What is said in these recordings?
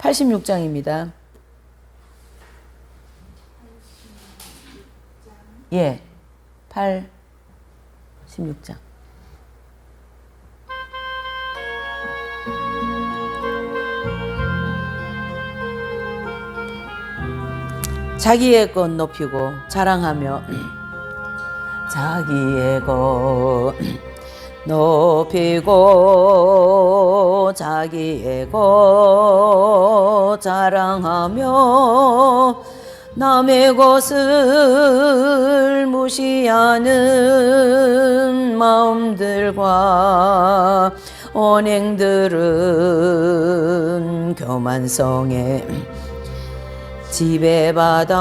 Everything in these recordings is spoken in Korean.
86장입니다. 예, 86장. 자기의 것 높이고 자랑하며 자기의 것 높이고 자기의 것 자랑하며 남의 것을 무시하는 마음들과 언행들은 교만성에 지배받아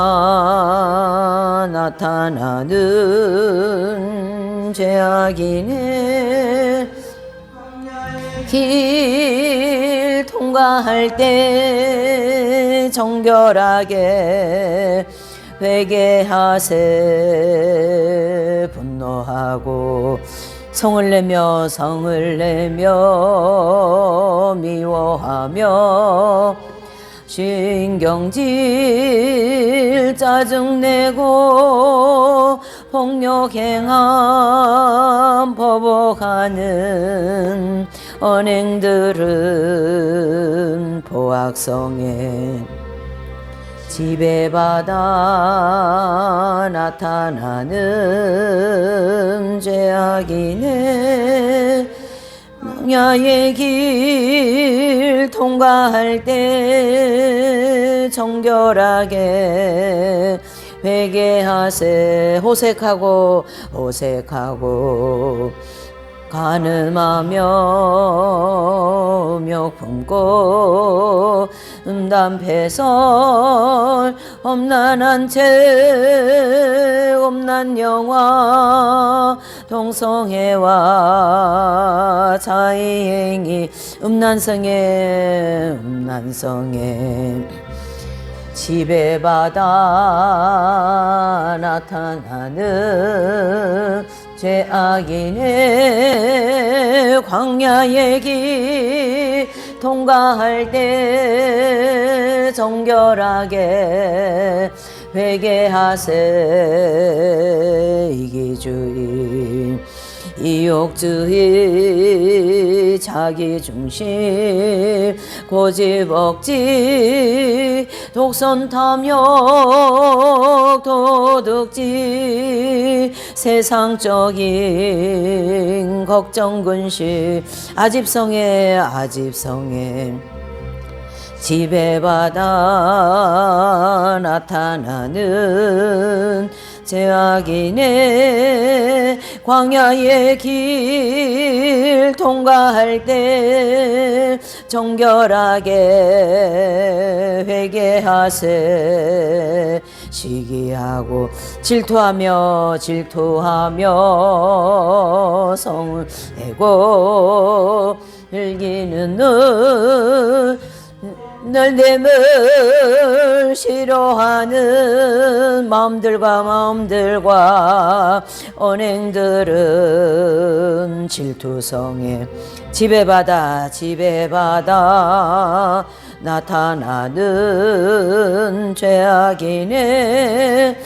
나타나는 죄악이네. 길 통과할 때 정결하게 회개하세. 분노하고 성을 내며 미워하며 신경질 짜증내고 폭력행함 버벅하는 언행들은 포악성에 지배받아 나타나는 죄악이네. 광야의 길 통과할 때 정결하게 회개하세. 호색하고 가늠하며 묘 품고 음담패설 엄난한 채 엄난 영화 동성애와 자의행위 음란성에 지배받아 나타나는 죄악이네. 광야의 길 통과할 때 정결하게 회개하세. 이기주의 이욕주의 자기중심 고집억지 독선탐욕 도둑질 세상적인 걱정근심 아집성에 지배받아 나타나는 죄악이네. 광야의 길 통과할 때 정결하게 회개하세. 시기하고 질투하며 성을 내고 즐기는 널 됨을 싫어하는 마음들과 언행들은 질투성에 지배받아 나타나는 죄악이네.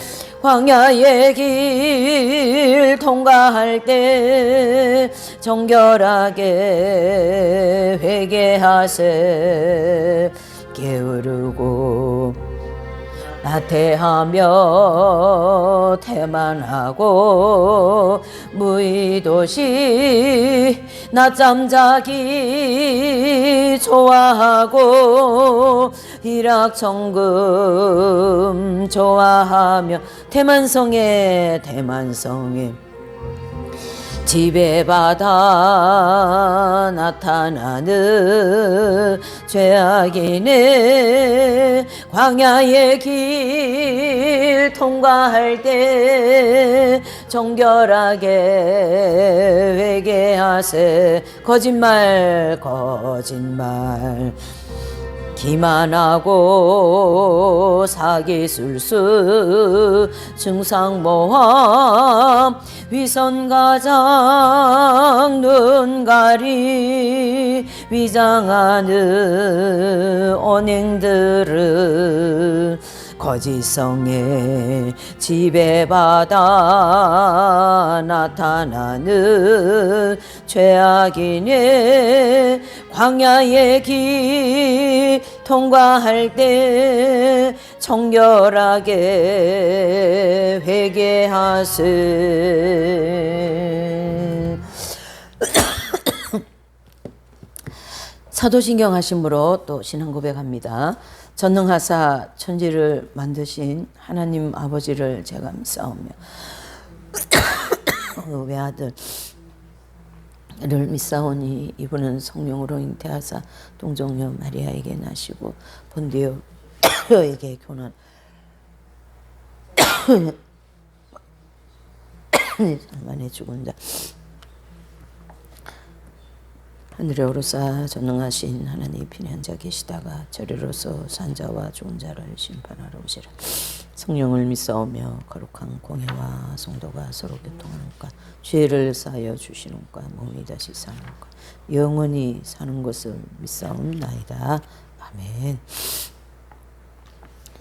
광야의 길 통과할 때 정결하게 회개하세. 게으르고 나태하며 태만하고 무의도시 낮잠 자기 좋아하고 일확천금 좋아하며 태만성에 지배받아 나타나는 죄악이네. 광야의 길 통과할 때 정결하게 회개하세. 거짓말 기만하고 사기술수 증상모함 위선가장 눈가리 위장하는 언행들은 거짓성에 지배받아 나타나는 죄악이네. 광야의 길 통과할 때 정결하게 회개하세. 사도신경 하심으로 또 신앙 고백합니다. 전능하사 천지를 만드신 하나님 아버지를 제가 믿사오며 외아들을 믿사오니 이분은 성령으로 잉태하사 동정녀 마리아에게 나시고 본디오에게 교난 만에 죽은 자 하늘에 오르사 전능하신 하나님 편한 자 계시다가 저리로서 산자와 죽은 자를 심판하러 오시라. 성령을 믿사오며 거룩한 공예와 성도가 서로 교통하는가 죄를 사하여 주시는가 몸이 다시 사는가 영원히 사는 것을 믿사옵나이다. 아멘.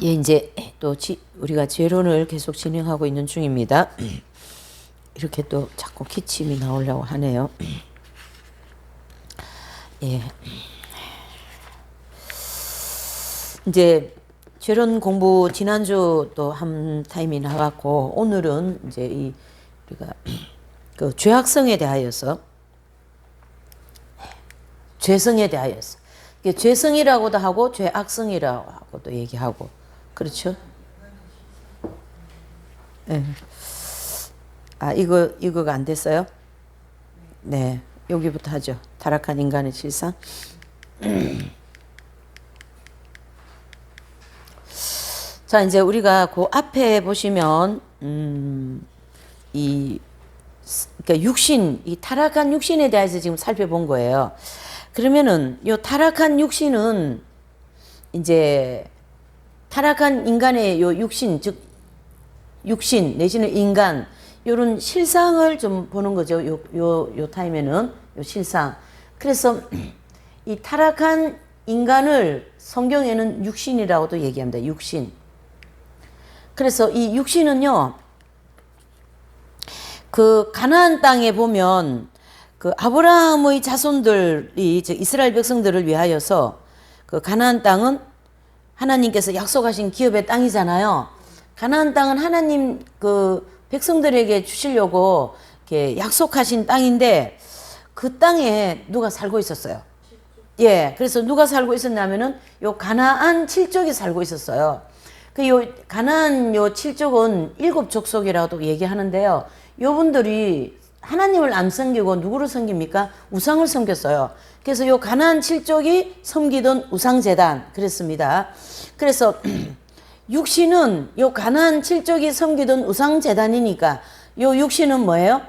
예, 이제 또 우리가 죄론을 계속 진행하고 있는 중입니다. 이렇게 또 자꾸 기침이 나오려고 하네요. 예. 이제 죄론 공부 지난주 또 한 타임이 나갔고 오늘은 이제 우리가 그 죄악성에 대하여서 죄성에 대하여서 죄성이라고도 하고 죄악성이라고도 얘기하고 그렇죠? 네. 아 이거가 안 됐어요? 네. 여기부터 하죠. 타락한 인간의 실상. 자, 이제 우리가 그 앞에 보시면 그러니까 육신, 이 타락한 육신에 대해서 지금 살펴본 거예요. 그러면은 요 타락한 육신은 이제 타락한 인간의 요 육신, 즉 육신 내지는 인간 요런 실상을 좀 보는 거죠. 요 타임에는 요 실상. 그래서 이 타락한 인간을 성경에는 육신이라고도 얘기합니다. 육신. 그래서 이 육신은요, 그 가나안 땅에 보면 그 아브라함의 자손들이 이스라엘 백성들을 위하여서 그 가나안 땅은 하나님께서 약속하신 기업의 땅이잖아요. 가나안 땅은 하나님 그 백성들에게 주시려고 이렇게 약속하신 땅인데 그 땅에 누가 살고 있었어요. 예, 그래서 누가 살고 있었냐면은 요 가나안 7족이 살고 있었어요. 그 요 가나안 요 7족은 7족속이라고 얘기하는데요. 요분들이 하나님을 안 섬기고 누구를 섬깁니까? 우상을 섬겼어요. 그래서 요 가나안 7족이 섬기던 우상제단 그랬습니다. 그래서 육신은 요 가나안 7족이 섬기던 우상제단이니까 요 육신은 뭐예요?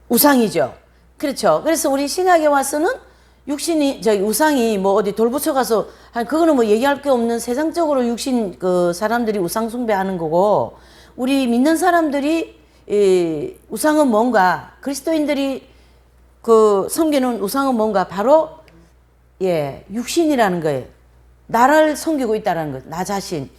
우상이죠. 그렇죠. 그래서 우리 신약에 와서는 육신이 우상이 뭐 어디 돌부처 가서 그거는 뭐 얘기할 게 없는 세상적으로 육신 그 사람들이 우상 숭배하는 거고 우리 믿는 사람들이 우상은 뭔가 그리스도인들이 그 섬기는 우상은 뭔가 바로 예 육신이라는 거예요. 나를 섬기고 있다는 것, 나 자신.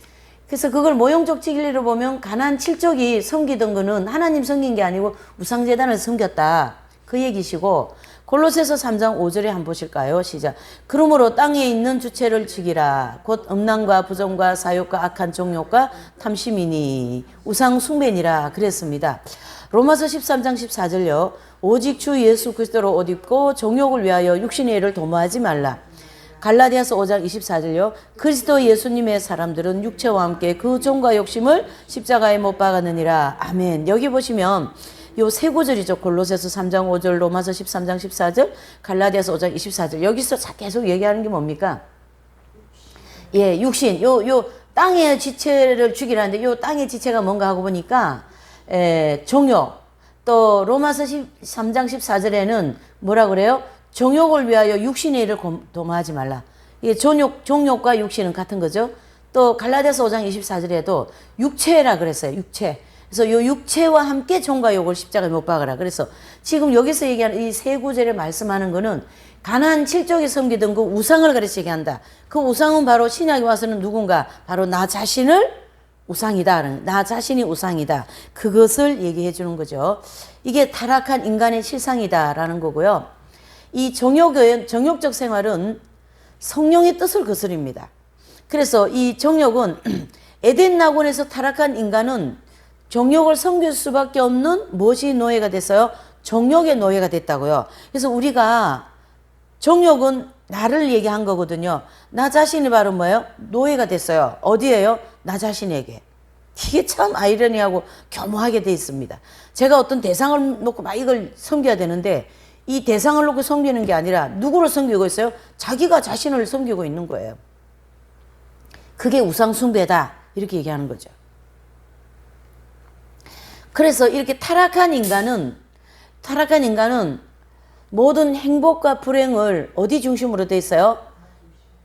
그래서 그걸 모형적 진리로 보면 가나안 7족이 섬기던 거는 하나님 섬긴 게 아니고 우상제단을 섬겼다. 그 얘기시고 골로새서 3장 5절에 한번 보실까요? 시작. 그러므로 땅에 있는 주체를 죽이라. 곧 음란과 부정과 사욕과 악한 정욕과 탐심이니 우상 숭배니라 그랬습니다. 로마서 13장 14절요. 오직 주 예수 그리스도로 옷 입고 정욕을 위하여 육신의 일을 도모하지 말라. 갈라디아서 5장 24절요. 그리스도 예수님의 사람들은 육체와 함께 그 종과 욕심을 십자가에 못 박았느니라. 아멘. 여기 보시면 요 세 구절이죠. 골로새서 3장 5절, 로마서 13장 14절, 갈라디아서 5장 24절. 여기서 계속 얘기하는 게 뭡니까? 예, 육신. 요 땅의 지체를 죽이라는데 요 땅의 지체가 뭔가 하고 보니까 정욕. 또 로마서 3장 14절에는 뭐라 그래요? 정욕을 위하여 육신의 일을 도모하지 말라. 이게 종욕과 육신은 같은 거죠. 또 갈라디아서 5장 24절에도 육체라 그랬어요. 육체. 그래서 이 육체와 함께 종과 욕을 십자가에 못 박으라. 그래서 지금 여기서 얘기하는 이 세 구절에 말씀하는 거는 가나안 7족이 섬기던 그 우상을 가르치게 한다. 그 우상은 바로 신약에 와서는 누군가 바로 나 자신을 우상이다. 나 자신이 우상이다. 그것을 얘기해 주는 거죠. 이게 타락한 인간의 실상이다라는 거고요. 이 정욕적 생활은 성령의 뜻을 거스립니다. 그래서 이 정욕은 에덴 낙원에서 타락한 인간은 정욕을 섬길 수밖에 없는 무엇이 노예가 됐어요? 정욕의 노예가 됐다고요. 그래서 우리가 정욕은 나를 얘기한 거거든요. 나 자신이 바로 뭐예요? 노예가 됐어요. 어디에요? 나 자신에게. 이게 참 아이러니하고 교묘하게 돼 있습니다. 제가 어떤 대상을 놓고 막 이걸 섬겨야 되는데 이 대상을 놓고 섬기는 게 아니라 누구를 섬기고 있어요? 자기가 자신을 섬기고 있는 거예요. 그게 우상 숭배다. 이렇게 얘기하는 거죠. 그래서 이렇게 타락한 인간은 모든 행복과 불행을 어디 중심으로 돼 있어요?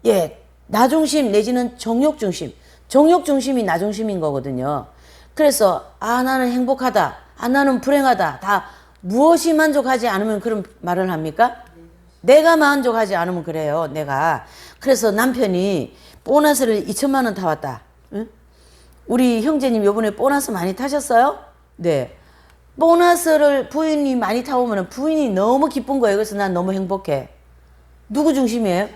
예, 나 중심 내지는 정욕 중심. 정욕 중심이 나 중심인 거거든요. 그래서 나는 행복하다. 나는 불행하다. 다 무엇이 만족하지 않으면 그런 말을 합니까? 내가 만족하지 않으면 그래요. 내가. 그래서 남편이 보너스를 2천만 원 타왔다. 응? 우리 형제님 요번에 보너스 많이 타셨어요? 네. 보너스를 부인이 많이 타오면 부인이 너무 기쁜 거예요. 그래서 난 너무 행복해. 누구 중심이에요?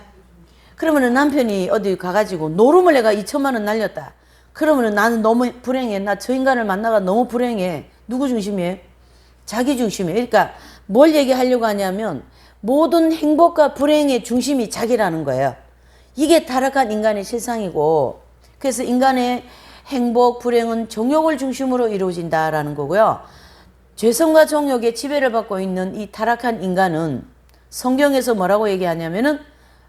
그러면은 남편이 어디 가가지고 노름을 내가 2천만 원 날렸다. 그러면은 나는 너무 불행해. 나 저 인간을 만나가 너무 불행해. 누구 중심이에요? 자기 중심이에요. 그러니까 뭘 얘기하려고 하냐면 모든 행복과 불행의 중심이 자기라는 거예요. 이게 타락한 인간의 실상이고, 그래서 인간의 행복, 불행은 정욕을 중심으로 이루어진다라는 거고요. 죄성과 정욕의 지배를 받고 있는 이 타락한 인간은 성경에서 뭐라고 얘기하냐면은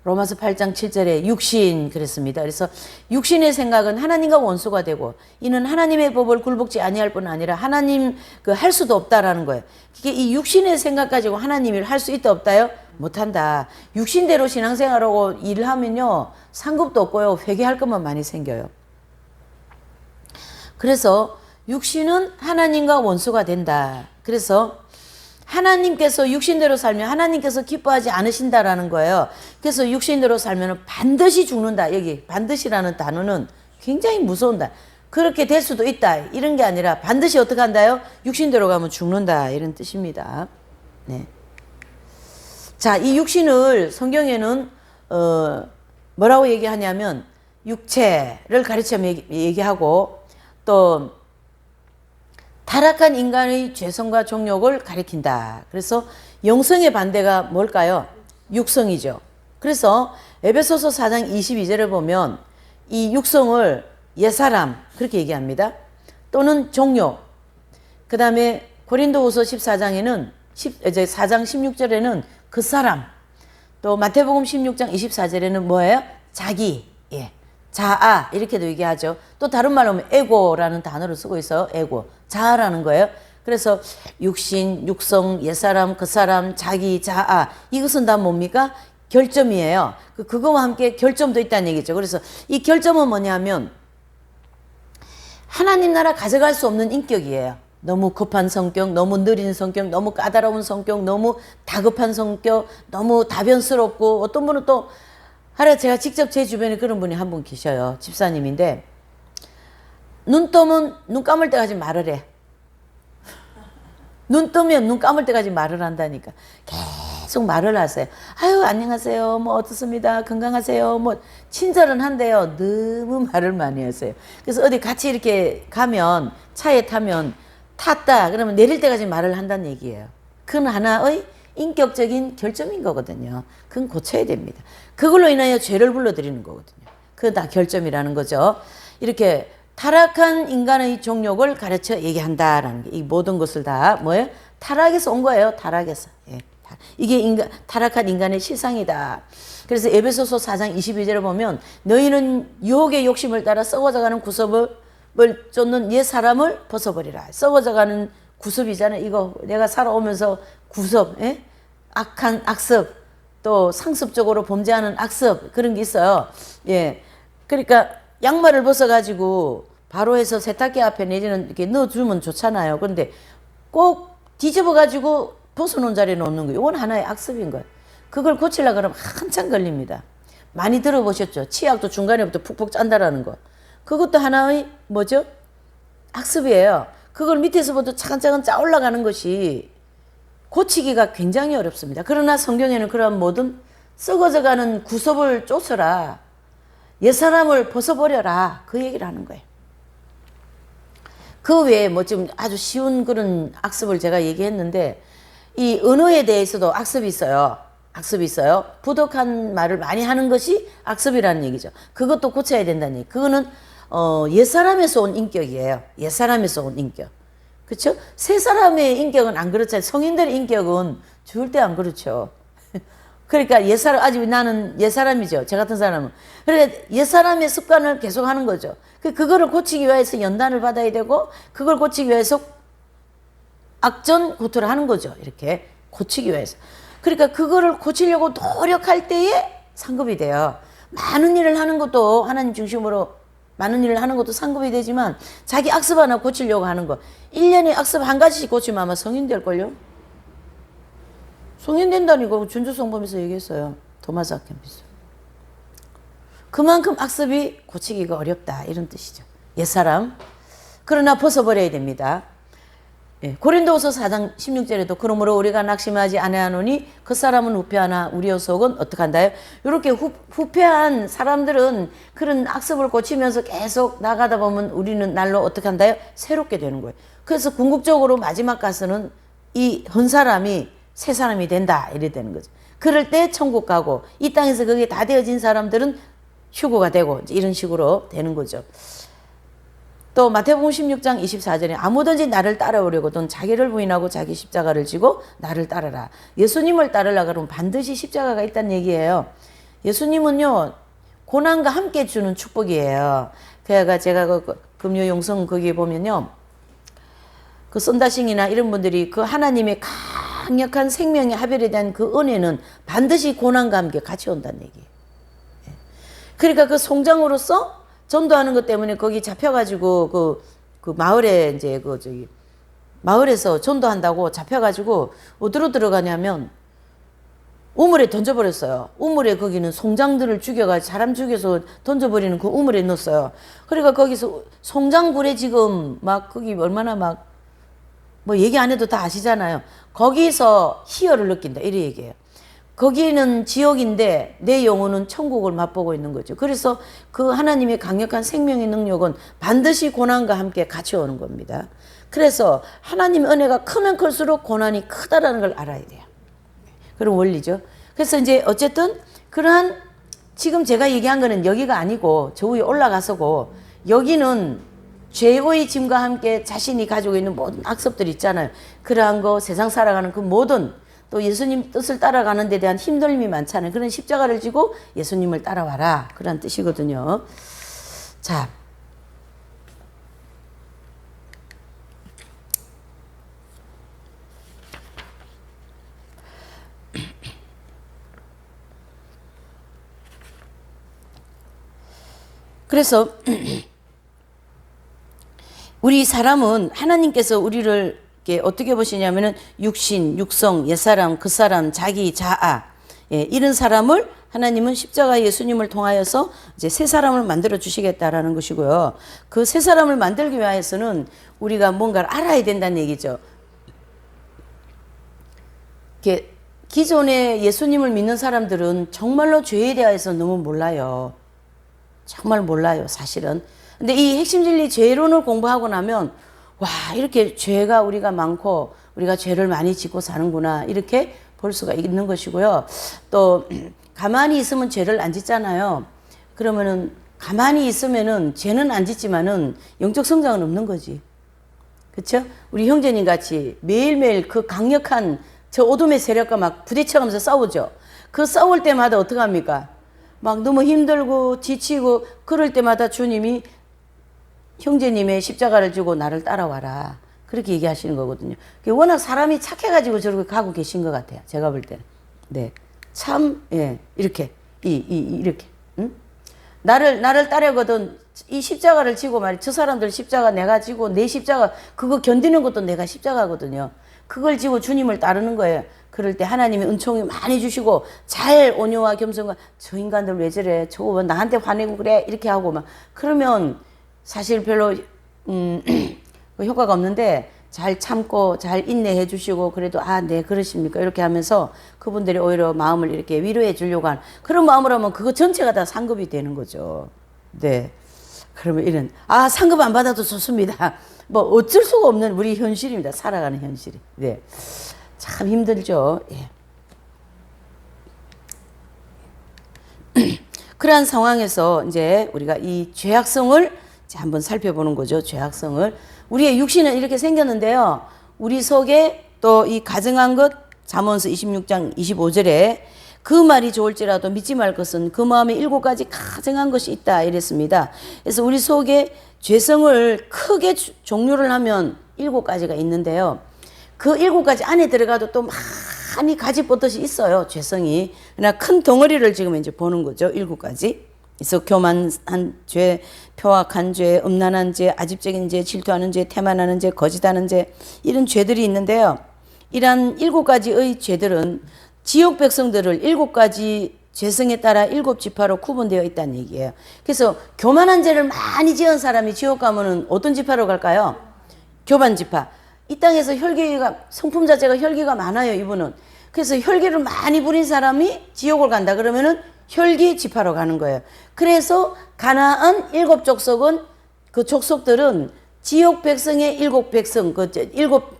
로마서 8장 7절에 육신 그랬습니다. 그래서 육신의 생각은 하나님과 원수가 되고 이는 하나님의 법을 굴복지 아니할 뿐 아니라 하나님 할 수도 없다라는 거예요. 이게 이 육신의 생각 가지고 하나님을 할 수 있다 없다요? 못한다. 육신대로 신앙생활하고 일을 하면요 상급도 없고요 회개할 것만 많이 생겨요. 그래서 육신은 하나님과 원수가 된다. 그래서 하나님께서 육신대로 살면 하나님께서 기뻐하지 않으신다라는 거예요. 그래서 육신대로 살면 반드시 죽는다. 여기 반드시라는 단어는 굉장히 무서운다. 그렇게 될 수도 있다. 이런 게 아니라 반드시 어떻게 한다요? 육신대로 가면 죽는다. 이런 뜻입니다. 네. 자, 이 육신을 성경에는 뭐라고 얘기하냐면 육체를 가르쳐 얘기하고 또 타락한 인간의 죄성과 정욕을 가리킨다. 그래서 영성의 반대가 뭘까요? 육성이죠. 그래서 에베소서 4장 22절을 보면 이 육성을 옛사람 그렇게 얘기합니다. 또는 정욕. 그 다음에 고린도후서 14장에는 4장 16절에는 그 사람. 또 마태복음 16장 24절에는 뭐예요? 자기. 예. 자아 이렇게도 얘기하죠. 또 다른 말로 하면 에고라는 단어를 쓰고 있어요. 에고. 자아라는 거예요. 그래서 육신, 육성, 옛사람, 그 사람, 자기, 자아 이것은 다 뭡니까? 결점이에요. 그거와 함께 결점도 있다는 얘기죠. 그래서 이 결점은 뭐냐면 하나님 나라 가져갈 수 없는 인격이에요. 너무 급한 성격, 너무 느린 성격, 너무 까다로운 성격, 너무 다급한 성격, 너무 다변스럽고 어떤 분은 또 하루 제가 직접 제 주변에 그런 분이 한 분 계셔요. 집사님인데 눈 뜨면 눈 감을 때까지 말을 해. 눈 뜨면 눈 감을 때까지 말을 한다니까. 계속 말을 하세요. 아유 안녕하세요. 뭐 어떻습니다. 건강하세요. 뭐 친절은 한데요. 너무 말을 많이 하세요. 그래서 어디 같이 이렇게 가면 차에 타면 탔다 그러면 내릴 때까지 말을 한다는 얘기예요. 그건 하나의 인격적인 결점인 거거든요. 그건 고쳐야 됩니다. 그걸로 인하여 죄를 불러들이는 거거든요. 그건 다 결점이라는 거죠. 이렇게 타락한 인간의 종욕을 가르쳐 얘기한다라는 게 이 모든 것을 다 뭐예요? 타락에서 온 거예요. 타락에서. 예. 이게 타락한 인간의 실상이다. 그래서 에베소서 4장 22절을 보면 너희는 유혹의 욕심을 따라 썩어져가는 구습을 쫓는 옛 사람을 벗어버리라. 썩어져가는 구습이잖아요. 이거 내가 살아오면서 구습, 예? 악한 악습, 또 상습적으로 범죄하는 악습 그런 게 있어요. 예. 그러니까 양말을 벗어가지고 바로 해서 세탁기 앞에 내지는 이렇게 넣어주면 좋잖아요. 그런데 꼭 뒤집어가지고 벗어놓은 자리에 놓는 거예요. 이건 하나의 악습인 거예요. 그걸 고치려고 그러면 한참 걸립니다. 많이 들어보셨죠? 치약도 중간에부터 푹푹 짠다라는 거. 그것도 하나의 뭐죠? 악습이에요. 그걸 밑에서부터 차근차근 짜 올라가는 것이 고치기가 굉장히 어렵습니다. 그러나 성경에는 그러한 모든 썩어져가는 구섭을 쫓아라. 옛사람을 벗어버려라. 그 얘기를 하는 거예요. 그 외에 뭐 지금 아주 쉬운 그런 악습을 제가 얘기했는데 이 언어에 대해서도 악습이 있어요. 악습이 있어요. 부덕한 말을 많이 하는 것이 악습이라는 얘기죠. 그것도 고쳐야 된다는 얘기. 그거는 옛사람에서 온 인격이에요. 옛사람에서 온 인격. 그렇죠? 새 사람의 인격은 안 그렇잖아요. 성인들의 인격은 절대 안 그렇죠. 그러니까 옛사람, 아직 나는 옛사람이죠. 저 같은 사람은. 그러니까 옛사람의 습관을 계속 하는 거죠. 그거를 고치기 위해서 연단을 받아야 되고, 그걸 고치기 위해서 악전 고투를 하는 거죠. 이렇게 고치기 위해서. 그러니까 그거를 고치려고 노력할 때에 상급이 돼요. 많은 일을 하는 것도 하나님 중심으로 많은 일을 하는 것도 상급이 되지만 자기 악습 하나 고치려고 하는 거. 1년에 악습 한 가지씩 고치면 아마 성인 될걸요? 성인 된다니까 준주성범에서 얘기했어요. 도마스 아켄피스. 그만큼 악습이 고치기가 어렵다 이런 뜻이죠. 옛사람. 그러나 벗어버려야 됩니다. 예, 고린도후서 4장 16절에도 그러므로 우리가 낙심하지 아니하노니 그 사람은 후패하나 우리의 속은 어떻게 한다요? 이렇게 후패한 사람들은 그런 악습을 고치면서 계속 나가다 보면 우리는 날로 어떻게 한다요? 새롭게 되는 거예요. 그래서 궁극적으로 마지막 가서는 이 한 사람이 새 사람이 된다 이래 되는 거죠. 그럴 때 천국 가고 이 땅에서 그게 다 되어진 사람들은 휴거가 되고 이런 식으로 되는 거죠. 또 마태복음 16장 24절에 아무든지 나를 따라오려거든 자기를 부인하고 자기 십자가를 지고 나를 따르라. 예수님을 따르려고 그러면 반드시 십자가가 있다는 얘기예요. 예수님은요 고난과 함께 주는 축복이에요. 그래가 제가 그 금요 용성 거기에 보면요 그 썬다싱이나 이런 분들이 그 하나님의 강력한 생명의 하별에 대한 그 은혜는 반드시 고난과 함께 같이 온다는 얘기예요. 그러니까 그 송장으로서 전도하는 것 때문에 거기 잡혀가지고 그 마을에 이제 마을에서 전도한다고 잡혀가지고 어디로 들어가냐면 우물에 던져버렸어요. 우물에 거기는 송장들을 죽여가지고 사람 죽여서 던져버리는 그 우물에 넣었어요. 그러니까 거기서 송장굴에 지금 막 거기 얼마나 막 뭐 얘기 안 해도 다 아시잖아요. 거기서 희열을 느낀다 이래 얘기해요. 거기는 지옥인데 내 영혼은 천국을 맛보고 있는 거죠. 그래서 그 하나님의 강력한 생명의 능력은 반드시 고난과 함께 같이 오는 겁니다. 그래서 하나님의 은혜가 크면 클수록 고난이 크다라는 걸 알아야 돼요. 그런 원리죠. 그래서 이제 어쨌든 그러한 지금 제가 얘기한 거는 여기가 아니고 저 위에 올라가서고 여기는 죄의 짐과 함께 자신이 가지고 있는 모든 악습들 있잖아요. 그러한 거 세상 살아가는 그 모든 또 예수님 뜻을 따라가는 데 대한 힘듦이 많잖아요. 그런 십자가를 지고 예수님을 따라와라. 그런 뜻이거든요. 자. 그래서 우리 사람은 하나님께서 우리를 어떻게 보시냐면은 육신, 육성, 옛사람, 그 사람, 자기, 자아 이런 사람을 하나님은 십자가 예수님을 통하여서 이제 새 사람을 만들어 주시겠다라는 것이고요. 그 새 사람을 만들기 위해서는 우리가 뭔가를 알아야 된다는 얘기죠. 기존에 예수님을 믿는 사람들은 정말로 죄에 대해서 너무 몰라요. 정말 몰라요, 사실은. 근데 이 핵심 진리 죄론을 공부하고 나면 와, 이렇게 죄가 우리가 많고 우리가 죄를 많이 짓고 사는구나 이렇게 볼 수가 있는 것이고요. 또 가만히 있으면 죄를 안 짓잖아요. 그러면은 가만히 있으면은 죄는 안 짓지만은 영적 성장은 없는 거지. 그렇죠? 우리 형제님 같이 매일매일 그 강력한 저 어둠의 세력과 막 부딪혀가면서 싸우죠. 그 싸울 때마다 어떻게 합니까? 막 너무 힘들고 지치고 그럴 때마다 주님이 형제님의 십자가를 지고 나를 따라와라. 그렇게 얘기하시는 거거든요. 워낙 사람이 착해가지고 저렇게 가고 계신 것 같아요. 제가 볼 때는. 네. 참, 예, 이렇게, 이렇게, 응? 나를 따르거든 이 십자가를 지고 말이야. 저 사람들 십자가 내가 지고 내 십자가 그거 견디는 것도 내가 십자가거든요. 그걸 지고 주님을 따르는 거예요. 그럴 때 하나님이 은총이 많이 주시고 잘 온유와 겸손과 저 인간들 왜 저래? 저거 왜 나한테 화내고 그래? 이렇게 하고 막 그러면 사실 별로 효과가 없는데 잘 참고 잘 인내해 주시고 그래도 아, 네 그러십니까? 이렇게 하면서 그분들이 오히려 마음을 이렇게 위로해 주려고 하는 그런 마음으로 하면 그거 전체가 다 상급이 되는 거죠. 네. 그러면 이런 상급 안 받아도 좋습니다. 뭐 어쩔 수가 없는 우리 현실입니다. 살아가는 현실이. 네. 참 힘들죠. 예. 그러한 상황에서 이제 우리가 이 죄악성을 한번 살펴보는 거죠. 죄악성을. 우리의 육신은 이렇게 생겼는데요. 우리 속에 또 이 가증한 것 잠언서 26장 25절에 그 말이 좋을지라도 믿지 말 것은 그 마음에 7가지 가증한 것이 있다 이랬습니다. 그래서 우리 속에 죄성을 크게 종류를 하면 7가지가 있는데요. 그 7가지 안에 들어가도 또 많이 가지 뻗듯이 있어요. 죄성이. 그러나 큰 덩어리를 지금 이제 보는 거죠. 7가지. 그래서 교만한 죄, 표악한 죄, 음란한 죄, 아집적인 죄, 질투하는 죄, 태만하는 죄, 거짓하는 죄 이런 죄들이 있는데요. 이러한 7가지의 죄들은 지역 백성들을 7가지 죄성에 따라 7지파로 구분되어 있다는 얘기예요. 그래서 교만한 죄를 많이 지은 사람이 지옥 가면은 어떤 지파로 갈까요? 교만지파. 이 땅에서 혈기가 성품 자체가 혈기가 많아요. 이분은. 그래서 혈기를 많이 부린 사람이 지옥을 간다 그러면은 혈기 지파로 가는 거예요. 그래서 가나안 7족속은 그 족속들은 지역 백성의 7백성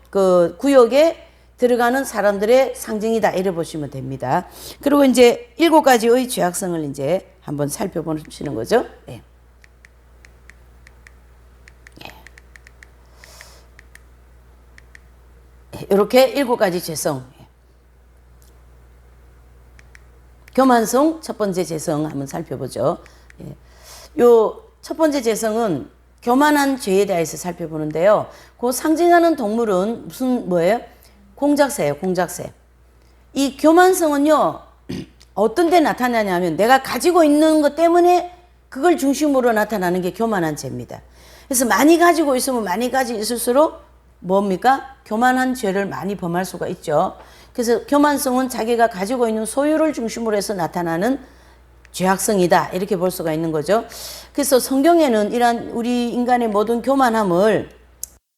그 구역에 들어가는 사람들의 상징이다 이래 보시면 됩니다. 그리고 이제 7가지의 죄악성을 이제 한번 살펴보시는 거죠. 예. 이렇게 7가지 죄성. 교만성 첫 번째 죄성 한번 살펴보죠. 요 첫 번째 죄성은 교만한 죄에 대해서 살펴보는데요. 그 상징하는 동물은 뭐예요? 공작새예요. 공작새. 이 교만성은요. 어떤 데 나타나냐면 내가 가지고 있는 것 때문에 그걸 중심으로 나타나는 게 교만한 죄입니다. 그래서 많이 가지고 있으면 많이 가지고 있을수록 뭡니까? 교만한 죄를 많이 범할 수가 있죠. 그래서 교만성은 자기가 가지고 있는 소유를 중심으로 해서 나타나는 죄악성이다 이렇게 볼 수가 있는 거죠. 그래서 성경에는 이러한 우리 인간의 모든 교만함을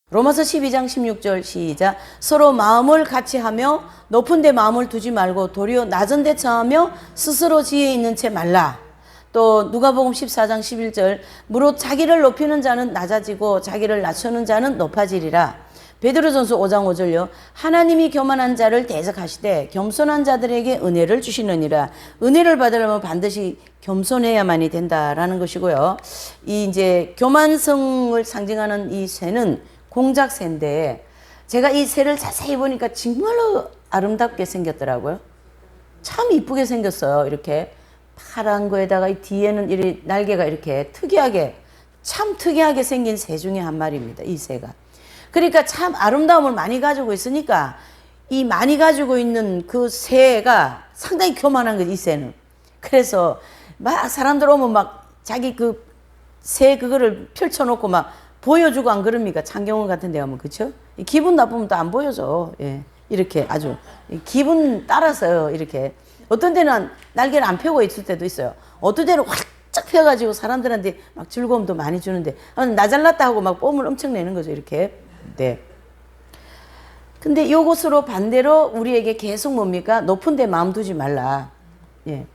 로마서 12장 16절 시작 서로 마음을 같이 하며 높은 데 마음을 두지 말고 도리어 낮은 데 처하며 스스로 지혜 있는 채 말라. 또 누가복음 14장 11절 무릇 자기를 높이는 자는 낮아지고 자기를 낮추는 자는 높아지리라. 베드로전서 5장 5절요. 하나님이 교만한 자를 대적하시되 겸손한 자들에게 은혜를 주시느니라. 은혜를 받으려면 반드시 겸손해야만이 된다라는 것이고요. 이 이제 교만성을 상징하는 이 새는 공작새인데 제가 이 새를 자세히 보니까 정말로 아름답게 생겼더라고요. 참 이쁘게 생겼어요. 이렇게 파란 거에다가 이 뒤에는 이 날개가 이렇게 특이하게 참 특이하게 생긴 새 중에 한 마리입니다. 이 새가. 그러니까 참 아름다움을 많이 가지고 있으니까 이 많이 가지고 있는 그 새가 상당히 교만한 거지, 이 새는. 그래서 막 사람들 오면 막 자기 그 새 그거를 펼쳐놓고 막 보여주고 안 그럽니까? 창경원 같은 데 가면, 그쵸? 기분 나쁘면 또 안 보여줘. 예. 이렇게 아주 기분 따라서요, 이렇게. 어떤 데는 날개를 안 펴고 있을 때도 있어요. 어떤 데는 활짝 펴가지고 사람들한테 막 즐거움도 많이 주는데, 나 잘났다 하고 막 뽐을 엄청 내는 거죠, 이렇게. 네. 근데 요것으로 반대로 우리에게 계속 뭡니까? 높은 데 마음 두지 말라. 예.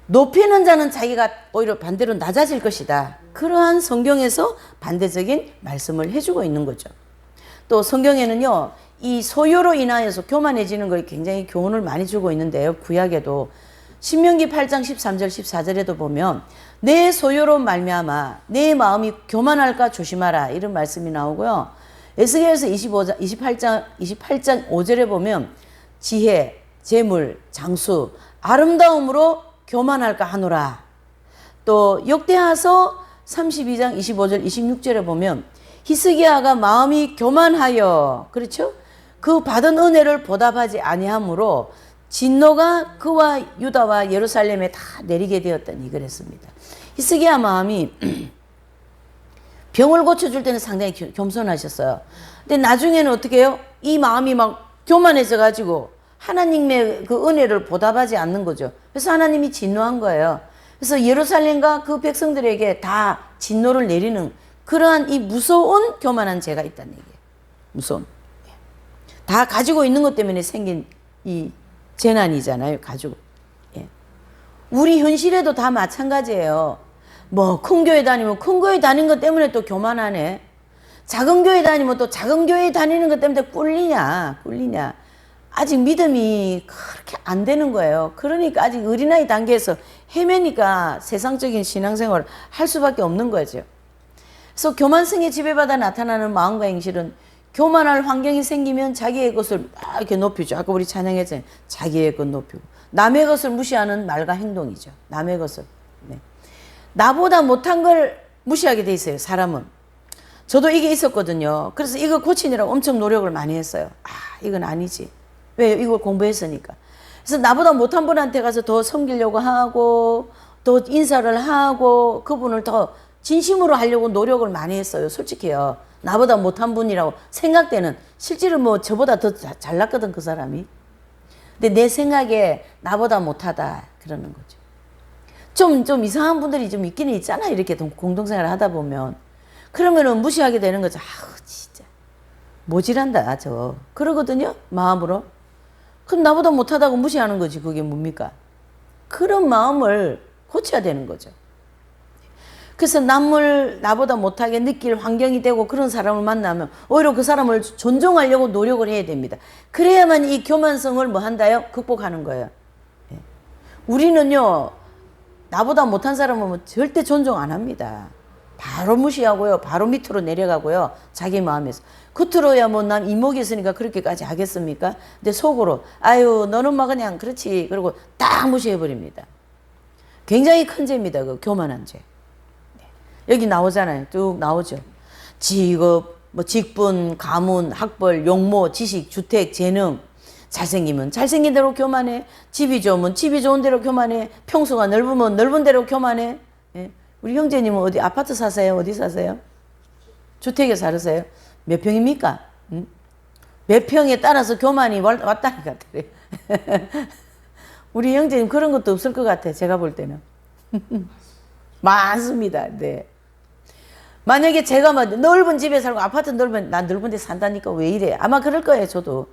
높이는 자는 자기가 오히려 반대로 낮아질 것이다. 그러한 성경에서 반대적인 말씀을 해주고 있는 거죠. 또 성경에는요, 이 소유로 인하여서 교만해지는 걸 굉장히 교훈을 많이 주고 있는데요. 구약에도 신명기 8장 13절 14절에도 보면 내 소유로 말미암아 내 마음이 교만할까 조심하라 이런 말씀이 나오고요. 에스겔서 28장 5절에 보면 지혜, 재물, 장수, 아름다움으로 교만할까 하노라. 또 역대하서 32장 25절 26절에 보면 히스기야가 마음이 교만하여, 그렇죠? 그 받은 은혜를 보답하지 아니하므로 진노가 그와 유다와 예루살렘에 다 내리게 되었더니 그랬습니다. 히스기야 마음이 병을 고쳐줄 때는 상당히 겸손하셨어요. 근데 나중에는 어떻게 해요? 이 마음이 막 교만해져 가지고 하나님의 그 은혜를 보답하지 않는 거죠. 그래서 하나님이 진노한 거예요. 그래서 예루살렘과 그 백성들에게 다 진노를 내리는 그러한 이 무서운 교만한 죄가 있다는 얘기예요. 무서운. 다 가지고 있는 것 때문에 생긴 이 재난이잖아요. 가지고. 예. 우리 현실에도 다 마찬가지예요. 뭐 큰 교회 다니면 큰 교회 다니는 것 때문에 또 교만하네. 작은 교회 다니면 또 작은 교회 다니는 것 때문에 꿀리냐. 아직 믿음이 그렇게 안 되는 거예요. 그러니까 아직 어린아이 단계에서 헤매니까 세상적인 신앙생활을 할 수밖에 없는 거죠. 그래서 교만성에 지배받아 나타나는 마음과 행실은 교만할 환경이 생기면 자기의 것을 막 이렇게 높이죠. 아까 우리 찬양했잖아요. 자기의 것 높이고. 남의 것을 무시하는 말과 행동이죠. 남의 것을. 네. 나보다 못한 걸 무시하게 돼 있어요. 사람은. 저도 이게 있었거든요. 그래서 이거 고치느라고 엄청 노력을 많이 했어요. 이건 아니지. 왜? 이걸 공부했으니까. 그래서 나보다 못한 분한테 가서 더 섬기려고 하고 더 인사를 하고 그분을 더 진심으로 하려고 노력을 많이 했어요. 솔직히요. 나보다 못한 분이라고 생각되는, 실제로 뭐 저보다 더 잘났거든 그 사람이. 근데 내 생각에 나보다 못하다 그러는 거죠. 좀 이상한 분들이 좀 있기는 있잖아. 이렇게 공동생활을 하다 보면. 그러면은 무시하게 되는 거죠. 진짜 모질한다 저 그러거든요. 마음으로. 그럼 나보다 못하다고 무시하는 거지. 그게 뭡니까? 그런 마음을 고쳐야 되는 거죠. 그래서 남을 나보다 못하게 느낄 환경이 되고 그런 사람을 만나면 오히려 그 사람을 존중하려고 노력을 해야 됩니다. 그래야만 이 교만성을 뭐 한다요? 극복하는 거예요. 우리는요, 나보다 못한 사람은 절대 존중 안 합니다. 바로 무시하고요. 바로 밑으로 내려가고요. 자기 마음에서. 겉으로야 뭐 난 이목이 있으니까 그렇게까지 하겠습니까? 근데 속으로 아유 너는 막 그냥 그렇지. 그리고 딱 무시해버립니다. 굉장히 큰 죄입니다. 그 교만한 죄. 여기 나오잖아요. 쭉 나오죠. 직업, 뭐 직분, 가문, 학벌, 용모, 지식, 주택, 재능. 잘생기면 잘생긴 대로 교만해. 집이 좋으면 집이 좋은 대로 교만해. 평수가 넓으면 넓은 대로 교만해. 예. 우리 형제님은 어디 아파트 사세요? 어디 사세요? 주택에 살으세요? 몇 평입니까? 응? 몇 평에 따라서 교만이 왔다니까. 우리 형제님 그런 것도 없을 것 같아. 제가 볼 때는. 많습니다. 네. 만약에 제가 막 넓은 집에 살고 아파트 넓은 난 넓은 데 산다니까 왜 이래? 아마 그럴 거예요. 저도.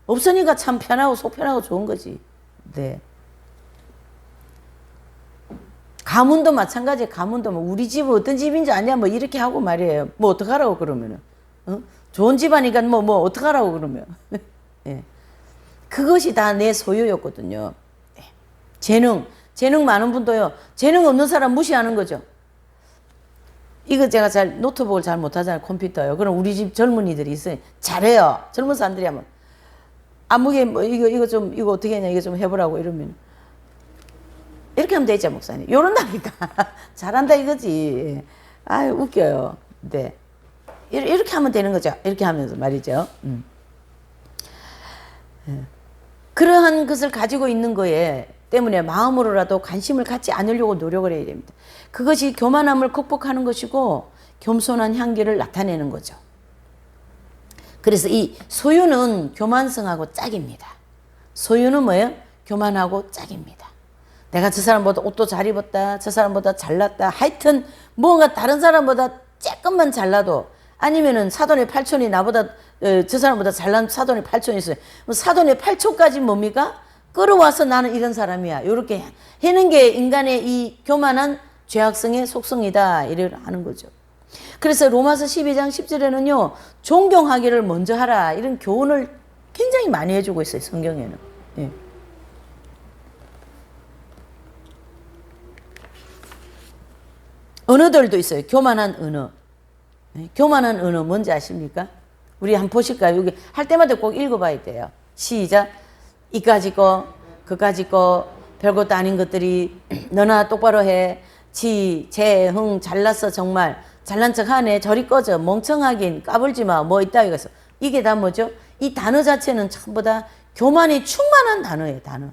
없으니까 참 편하고 속 편하고 좋은 거지. 네. 가문도 마찬가지예요. 가문도 뭐 우리 집은 어떤 집인지 아냐 뭐 이렇게 하고 말이에요. 뭐 어떡하라고 그러면은. 좋은 집아니까 뭐 어떡하라고 그러면. 네. 그것이 다 내 소유였거든요. 네. 재능 많은 분도요. 재능 없는 사람 무시하는 거죠. 이거 제가 노트북을 잘 못하잖아요. 컴퓨터요. 그럼 우리 집 젊은이들이 있어요. 잘해요. 젊은 사람들이 하면 아무게 뭐 이거 어떻게 하냐 이거 좀 해보라고 이러면 이렇게 하면 되죠 목사님. 이런다니까 잘한다 이거지. 아유 웃겨요. 네. 이렇게 하면 되는 거죠. 이렇게 하면서 말이죠. 그러한 것을 가지고 있는 거에 때문에 마음으로라도 관심을 갖지 않으려고 노력을 해야 됩니다. 그것이 교만함을 극복하는 것이고 겸손한 향기를 나타내는 거죠. 그래서 이 소유는 교만성하고 짝입니다. 소유는 뭐예요? 교만하고 짝입니다. 내가 저 사람보다 옷도 잘 입었다. 저 사람보다 잘났다. 하여튼 뭔가 다른 사람보다 조금만 잘나도 아니면은 사돈의 8촌이 나보다 저 사람보다 잘난 사돈의 8촌이 있어요. 사돈의 8촌까지 뭡니까? 끌어와서 나는 이런 사람이야. 이렇게 하는 게 인간의 이 교만한 죄악성의 속성이다. 이래 하는 거죠. 그래서 로마서 12장 10절에는요. 존경하기를 먼저 하라. 이런 교훈을 굉장히 많이 해주고 있어요. 성경에는. 예. 언어들도 있어요. 교만한 언어. 네. 교만한 언어 뭔지 아십니까? 우리 한번 보실까요? 여기 할 때마다 꼭 읽어봐야 돼요. 시작. 이까지 거, 그까지 거, 별것도 아닌 것들이 너나 똑바로 해. 잘났어 정말. 잘난 척 하네. 저리 꺼져. 멍청하긴 까불지 마. 뭐 있다 이거서. 이게 다 뭐죠? 이 단어 자체는 전부 다 교만이 충만한 단어예요, 단어.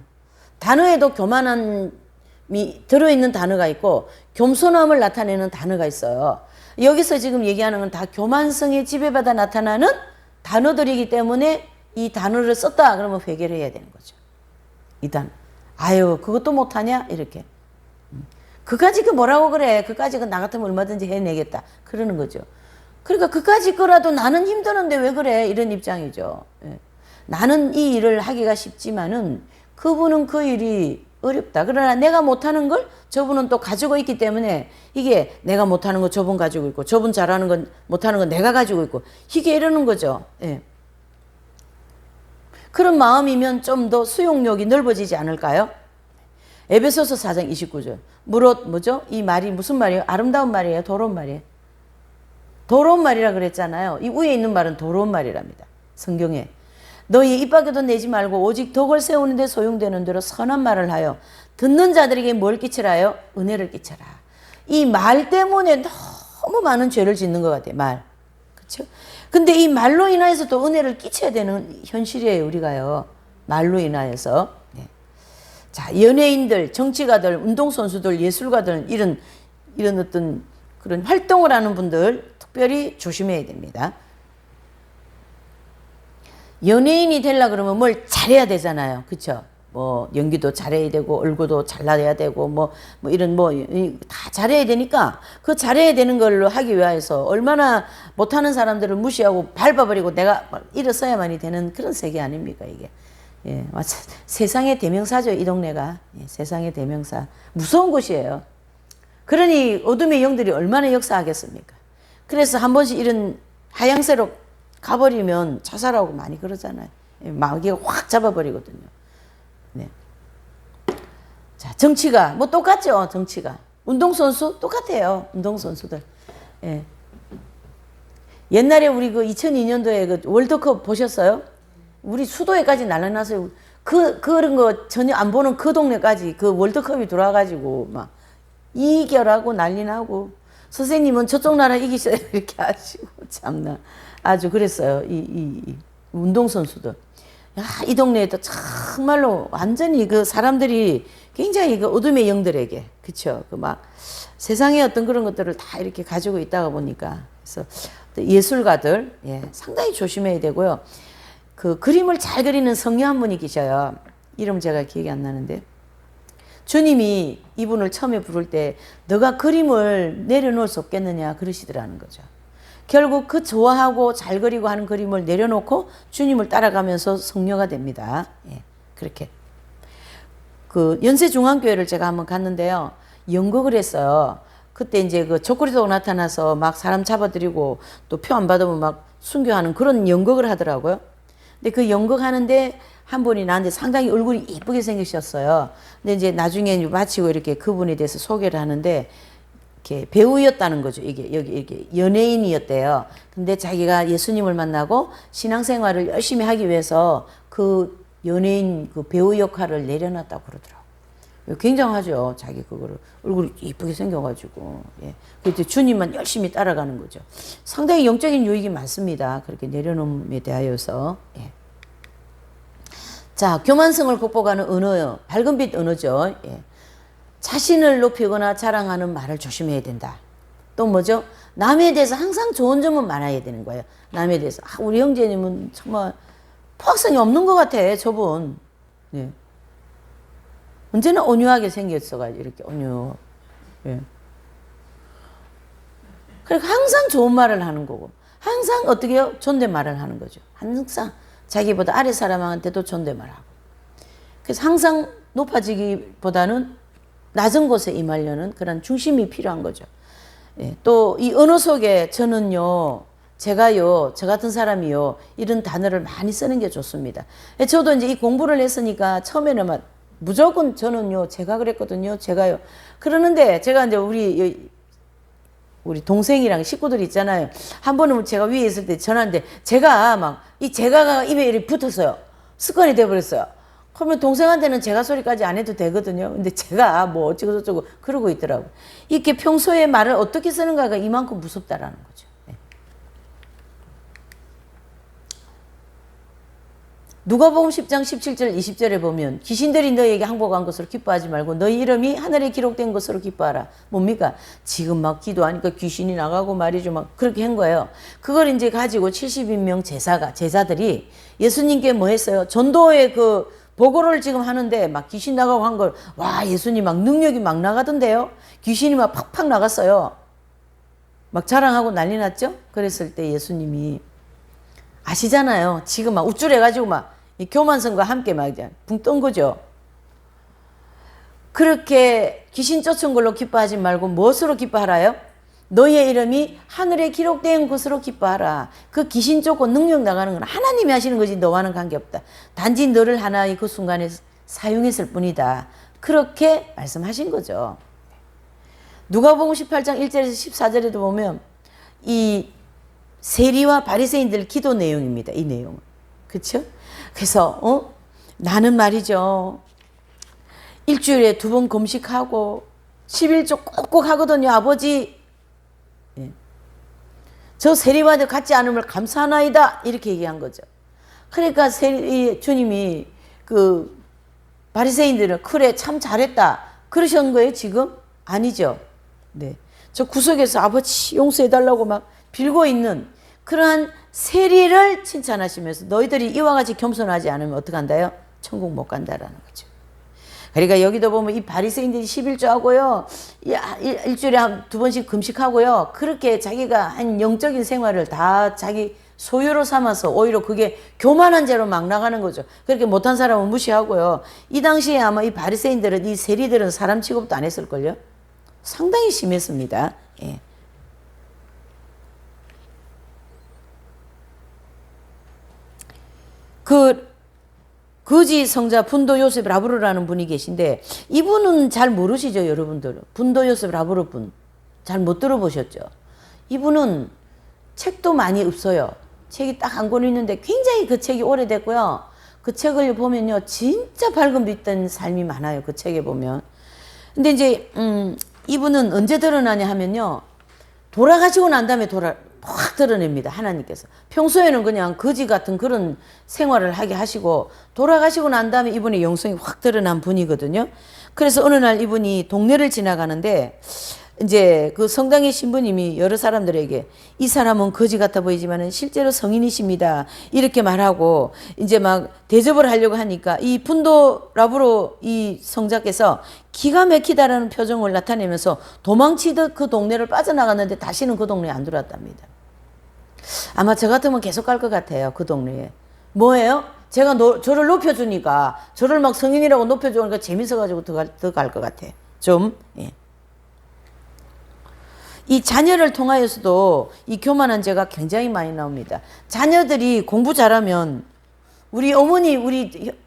단어에도 교만함이 들어있는 단어가 있고 겸손함을 나타내는 단어가 있어요. 여기서 지금 얘기하는 건 다 교만성에 지배받아 나타나는 단어들이기 때문에 이 단어를 썼다 그러면 회개를 해야 되는 거죠. 이 단어. 아유, 그것도 못하냐? 이렇게. 그까짓 거 뭐라고 그래? 그까짓 거 나 같으면 얼마든지 해내겠다. 그러는 거죠. 그러니까 그까짓 거라도 나는 힘드는데 왜 그래? 이런 입장이죠. 예. 나는 이 일을 하기가 쉽지만은 그분은 그 일이 어렵다. 그러나 내가 못하는 걸 저분은 또 가지고 있기 때문에 이게 내가 못하는 거 저분 가지고 있고 저분 잘하는 건 못하는 건 내가 가지고 있고 이게 이러는 거죠. 예. 그런 마음이면 좀 더 수용력이 넓어지지 않을까요? 에베소서 4장 29절. 무릇 뭐죠? 이 말이 무슨 말이에요? 아름다운 말이에요? 더러운 말이에요? 더러운 말이라 그랬잖아요. 이 위에 있는 말은 더러운 말이랍니다. 성경에. 너희 입 밖에도 내지 말고 오직 덕을 세우는 데 소용되는 대로 선한 말을 하여 듣는 자들에게 뭘 끼치라요? 은혜를 끼쳐라. 이 말 때문에 너무 많은 죄를 짓는 것 같아요. 말. 그렇죠? 근데 이 말로 인하여서 또 은혜를 끼쳐야 되는 현실이에요. 우리가요. 말로 인하여서. 네. 자, 연예인들, 정치가들, 운동선수들, 예술가들 이런 어떤 그런 활동을 하는 분들 특별히 조심해야 됩니다. 연예인이 되려 그러면 뭘 잘해야 되잖아요. 그렇죠? 뭐 연기도 잘해야 되고 얼굴도 잘나야 되고 뭐 이런 다 잘해야 되니까 그 잘해야 되는 걸로 하기 위해서 얼마나 못하는 사람들을 무시하고 밟아버리고 내가 일어서야만이 되는 그런 세계 아닙니까 이게. 예, 세상의 대명사죠 이 동네가. 예, 세상의 대명사. 무서운 곳이에요. 그러니 어둠의 영들이 얼마나 역사하겠습니까. 그래서 한 번씩 이런 하향세로 가버리면 자살하고 많이 그러잖아요. 마귀가 확 잡아버리거든요. 네. 자, 정치가 뭐 똑같죠. 정치가 운동선수 똑같아요. 운동선수들. 예. 옛날에 우리 그 2002년도에 그 월드컵 보셨어요? 우리 수도에까지 날라났어요. 그런 거 전혀 안 보는 그 동네까지 그 월드컵이 들어와가지고 막 이겨라고 난리 나고 선생님은 저쪽 나라 이기셔야 이렇게 하시고 참나 아주 그랬어요. 이 운동선수들. 야, 이 동네에도 정말로 완전히 그 사람들이 굉장히 그 어둠의 영들에게 그쵸 그 막 세상의 어떤 그런 것들을 다 이렇게 가지고 있다가 보니까 그래서 예술가들 예, 상당히 조심해야 되고요. 그 그림을 잘 그리는 성녀 한 분이 계셔요. 이름 제가 기억이 안 나는데 주님이 이분을 처음에 부를 때 너가 그림을 내려놓을 수 없겠느냐 그러시더라는 거죠. 결국 그 좋아하고 잘 그리고 하는 그림을 내려놓고 주님을 따라가면서 성녀가 됩니다. 예, 그렇게. 그 연세중앙교회를 제가 한번 갔는데요. 연극을 했어요. 그때 이제 그 조커리도 나타나서 막 사람 잡아들이고 또 표 안 받으면 막 순교하는 그런 연극을 하더라고요. 근데 그 연극 하는데 한 분이 나한테 상당히 얼굴이 이쁘게 생기셨어요. 근데 이제 나중에 마치고 이렇게 그분에 대해서 소개를 하는데 이렇게 배우였다는 거죠. 이게 여기 이렇게 연예인이었대요. 근데 자기가 예수님을 만나고 신앙생활을 열심히 하기 위해서 그 연예인 그 배우 역할을 내려놨다고 그러더라고요. 굉장하죠. 자기 그거를 얼굴이 이쁘게 생겨가지고 예. 그때 주님만 열심히 따라가는 거죠. 상당히 영적인 유익이 많습니다. 그렇게 내려놓음에 대하여서 예. 자, 교만성을 극복하는 언어요. 밝은 빛 언어죠. 예. 자신을 높이거나 자랑하는 말을 조심해야 된다. 또 뭐죠? 남에 대해서 항상 좋은 점은 말해야 되는 거예요. 남에 대해서 우리 형제님은 정말 포악성이 없는 것 같아. 저분. 예. 언제나 온유하게 생겼어가지고 이렇게 온유. 예. 그러니까 항상 좋은 말을 하는 거고 항상 어떻게 해요? 존댓말을 하는 거죠. 항상 자기보다 아래 사람한테도 존댓말하고. 그래서 항상 높아지기보다는 낮은 곳에 임하려는 그런 중심이 필요한 거죠. 예. 또 이 언어 속에 저는요, 제가요, 저 같은 사람이요, 이런 단어를 많이 쓰는 게 좋습니다. 예, 저도 이제 이 공부를 했으니까 처음에는 막 무조건 저는요, 제가 그랬거든요, 제가요. 그러는데 제가 이제 우리 동생이랑 식구들 있잖아요. 한 번은 제가 위에 있을 때 전화하는데 제가 막 이 제가가 입에 이렇게 붙었어요. 습관이 돼버렸어요. 그러면 동생한테는 제가 소리까지 안 해도 되거든요. 근데 제가 뭐 어쩌고 저쩌고 그러고 있더라고요. 이렇게 평소에 말을 어떻게 쓰는가가 이만큼 무섭다라는 거죠. 네. 누가복음 10장 17절 20절에 보면 귀신들이 너희에게 항복한 것으로 기뻐하지 말고 너희 이름이 하늘에 기록된 것으로 기뻐하라. 뭡니까? 지금 막 기도하니까 귀신이 나가고 말이죠. 막 그렇게 한 거예요. 그걸 이제 가지고 70인명 제자들이 예수님께 뭐 했어요? 전도의 그 보고를 지금 하는데 막 귀신 나가고 한 걸, 와, 예수님 막 능력이 막 나가던데요? 귀신이 막 팍팍 나갔어요. 막 자랑하고 난리 났죠? 그랬을 때 예수님이 아시잖아요. 지금 막 우쭐해가지고 막 이 교만성과 함께 막 붕 뜬 거죠. 그렇게 귀신 쫓은 걸로 기뻐하지 말고 무엇으로 기뻐하라요? 너희의 이름이 하늘에 기록된 것으로 기뻐하라. 그 귀신 쫓고 능력 나가는 건 하나님이 하시는 거지 너와는 관계없다. 단지 너를 하나의 그 순간에 사용했을 뿐이다. 그렇게 말씀하신 거죠. 누가복음 18장 1절에서 14절에도 보면 이 세리와 바리새인들 기도 내용입니다. 이 내용은. 그렇죠? 그래서 나는 말이죠. 일주일에 2번 금식하고 11조 꼭꼭 하거든요. 아버지. 예. 저 세리와 같지 않음을 감사하나이다. 이렇게 얘기한 거죠. 그러니까 주님이 그 바리새인들은 그래 참 잘했다. 그러신 거예요 지금? 아니죠. 네. 저 구석에서 아버지 용서해달라고 막 빌고 있는 그러한 세리를 칭찬하시면서 너희들이 이와 같이 겸손하지 않으면 어떡한다요? 천국 못 간다라는 거죠. 그러니까 여기도 보면 이 바리새인들이 11조 하고요. 일주일에 한 2번씩 금식하고요. 그렇게 자기가 한 영적인 생활을 다 자기 소유로 삼아서 오히려 그게 교만한 죄로 막 나가는 거죠. 그렇게 못한 사람은 무시하고요. 이 당시에 아마 이 바리새인들은 이 세리들은 사람 취급도 안 했을걸요. 상당히 심했습니다. 예. 그 거지 성자 분도 요셉 라브르라는 분이 계신데 이분은 잘 모르시죠 여러분들. 분도 요셉 라브르 분 잘 못 들어보셨죠. 이분은 책도 많이 없어요. 책이 딱 한 권 있는데 굉장히 그 책이 오래됐고요. 그 책을 보면요 진짜 밝은 빛된 삶이 많아요. 그 책에 보면. 근데 이제 이분은 언제 드러나냐 하면요 돌아가시고 난 다음에 확 드러냅니다. 하나님께서. 평소에는 그냥 거지 같은 그런 생활을 하게 하시고 돌아가시고 난 다음에 이분의 영성이 확 드러난 분이거든요. 그래서 어느 날 이분이 동네를 지나가는데 이제 그 성당의 신부님이 여러 사람들에게 이 사람은 거지 같아 보이지만 실제로 성인이십니다. 이렇게 말하고 이제 막 대접을 하려고 하니까 이 분도 라브로 이 성자께서 기가 막히다라는 표정을 나타내면서 도망치듯 그 동네를 빠져나갔는데 다시는 그 동네에 안 들어왔답니다. 아마 저 같으면 계속 갈 것 같아요. 그 동네에. 뭐예요? 제가 저를 높여주니까 저를 막 성인이라고 높여주니까 재밌어가지고 더 갈 것 같아요. 좀. 예. 이 자녀를 통하여서도 이 교만한 죄가 굉장히 많이 나옵니다. 자녀들이 공부 잘하면 우리 어머니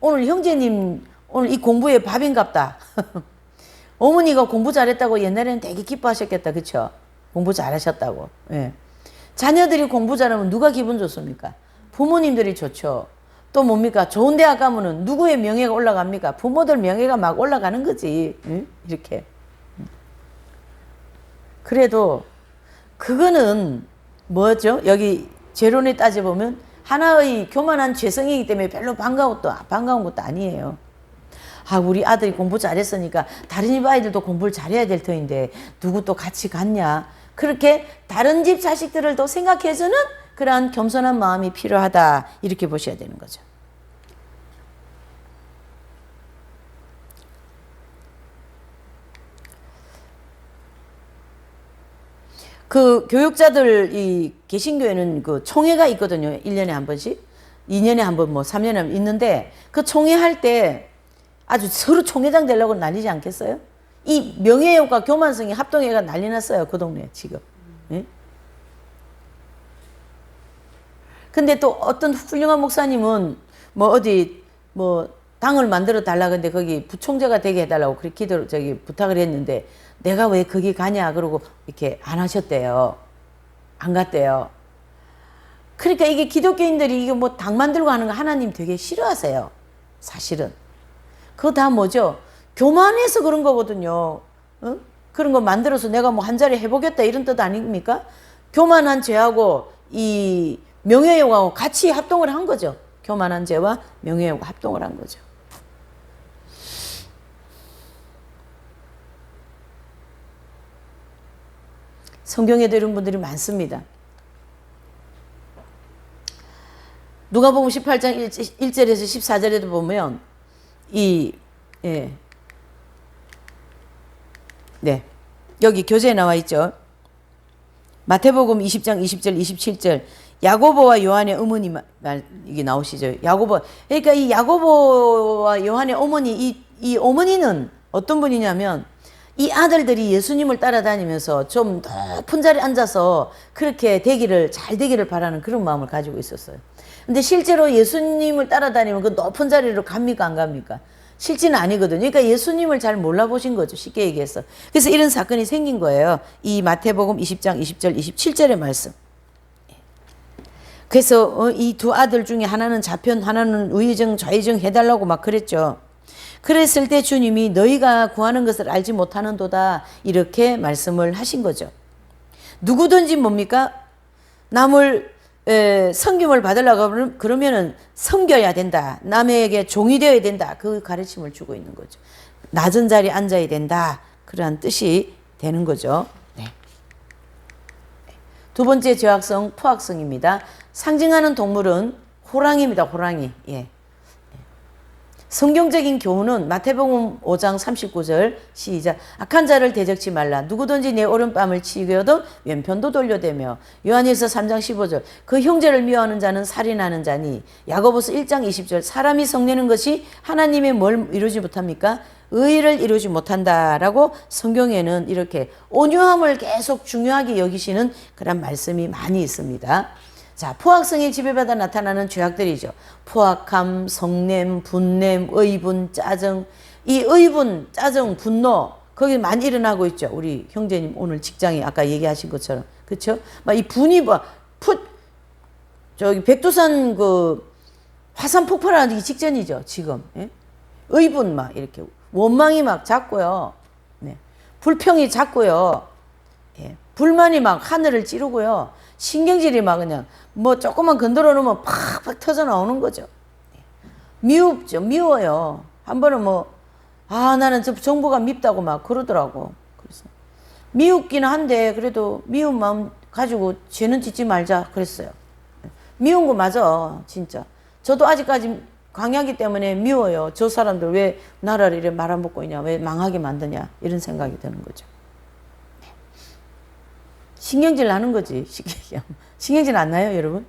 오늘 형제님 오늘 이 공부에 밥인갑다. 어머니가 공부 잘했다고 옛날에는 되게 기뻐하셨겠다. 그렇죠? 공부 잘하셨다고. 예. 자녀들이 공부 잘하면 누가 기분 좋습니까? 부모님들이 좋죠. 또 뭡니까? 좋은 대학 가면은 누구의 명예가 올라갑니까? 부모들 명예가 막 올라가는 거지. 응? 이렇게. 그래도 그거는 뭐죠? 여기 재론에 따져보면 하나의 교만한 죄성이기 때문에 별로 반가운 것도 아니에요. 우리 아들이 공부 잘했으니까 다른 집 아이들도 공부를 잘해야 될 터인데 누구 또 같이 갔냐? 그렇게 다른 집 자식들을 또 생각해서는 그러한 겸손한 마음이 필요하다. 이렇게 보셔야 되는 거죠. 그 교육자들 이 개신교회는 그 총회가 있거든요. 1년에 한 번씩. 2년에 한 번, 뭐 3년에 한 번 있는데 그 총회 할 때 아주 서로 총회장 되려고 난리지 않겠어요? 이 명예욕과 교만성이 합동해가 난리 났어요. 그 동네에 지금. 예? 근데 또 어떤 훌륭한 목사님은 뭐 어디 뭐 당을 만들어 달라 근데 거기 부총재가 되게 해달라고 그렇게 부탁을 했는데 내가 왜 거기 가냐 그러고 이렇게 안 하셨대요. 안 갔대요. 그러니까 이게 기독교인들이 이게 뭐 당 만들고 하는 거 하나님 되게 싫어하세요. 사실은. 그거 다 뭐죠? 교만해서 그런 거거든요. 어? 그런 거 만들어서 내가 뭐 한 자리 해보겠다 이런 뜻 아닙니까? 교만한 죄하고 이 명예욕하고 같이 합동을 한 거죠. 교만한 죄와 명예욕과 합동을 한 거죠. 성경에도 이런 분들이 많습니다. 누가복음 18장 1절에서 14절에도 보면 여기 교재에 나와 있죠. 마태복음 20장 20절 27절 야고보와 요한의 어머니 이게 나오시죠. 야고보, 그러니까 이 야고보와 요한의 어머니, 이 어머니는 어떤 분이냐면 이 아들들이 예수님을 따라다니면서 좀 높은 자리에 앉아서 그렇게 잘 되기를 바라는 그런 마음을 가지고 있었어요. 근데 실제로 예수님을 따라다니면 그 높은 자리로 갑니까 안 갑니까? 실제는 아니거든요. 그러니까 예수님을 잘 몰라보신 거죠. 쉽게 얘기해서. 그래서 이런 사건이 생긴 거예요. 이 마태복음 20장 20절 27절의 말씀. 그래서 이 두 아들 중에 하나는 좌편 하나는 우의정 좌의정 해달라고 막 그랬죠. 그랬을 때 주님이 너희가 구하는 것을 알지 못하는도다 이렇게 말씀을 하신 거죠. 누구든지 뭡니까? 남을 섬김을 받으려고 그러면은 섬겨야 된다. 남에게 종이 되어야 된다. 그 가르침을 주고 있는 거죠. 낮은 자리에 앉아야 된다. 그러한 뜻이 되는 거죠. 네. 두 번째 죄악성 포악성입니다. 상징하는 동물은 호랑이입니다. 호랑이. 예. 성경적인 교훈은 마태복음 5장 39절 시작. 악한 자를 대적지 말라. 누구든지 내 오른뺨을 치고도 왼편도 돌려대며. 요한일서 3장 15절 그 형제를 미워하는 자는 살인하는 자니. 야고보서 1장 20절 사람이 성내는 것이 하나님의 뭘 이루지 못합니까? 의를 이루지 못한다라고 성경에는 이렇게 온유함을 계속 중요하게 여기시는 그런 말씀이 많이 있습니다. 자, 포악성에 지배받아 나타나는 죄악들이죠. 포악함, 성냄, 분냄, 의분, 짜증. 이 의분, 짜증, 분노 거기 많이 일어나고 있죠. 우리 형제님 오늘 직장에 아까 얘기하신 것처럼. 그렇죠? 막 이 분이 저기 백두산 그 화산 폭발하기 직전이죠. 지금. 예? 의분 막 이렇게 원망이 막 잦고요. 네. 불평이 잦고요. 예. 불만이 막 하늘을 찌르고요. 신경질이 막 그냥 뭐 조금만 건드려 놓으면 팍팍 터져 나오는 거죠. 미웁죠. 미워요. 한 번은 나는 저 정부가 밉다고 막 그러더라고. 그래서 미웠기는 한데 그래도 미운 마음 가지고 죄는 짓지 말자 그랬어요. 미운 거 맞아. 진짜. 저도 아직까지 강하기 때문에 미워요. 저 사람들 왜 나라를 이렇게 말아먹고 있냐. 왜 망하게 만드냐. 이런 생각이 드는 거죠. 신경질 나는 거지. 신경질 안 나요, 여러분?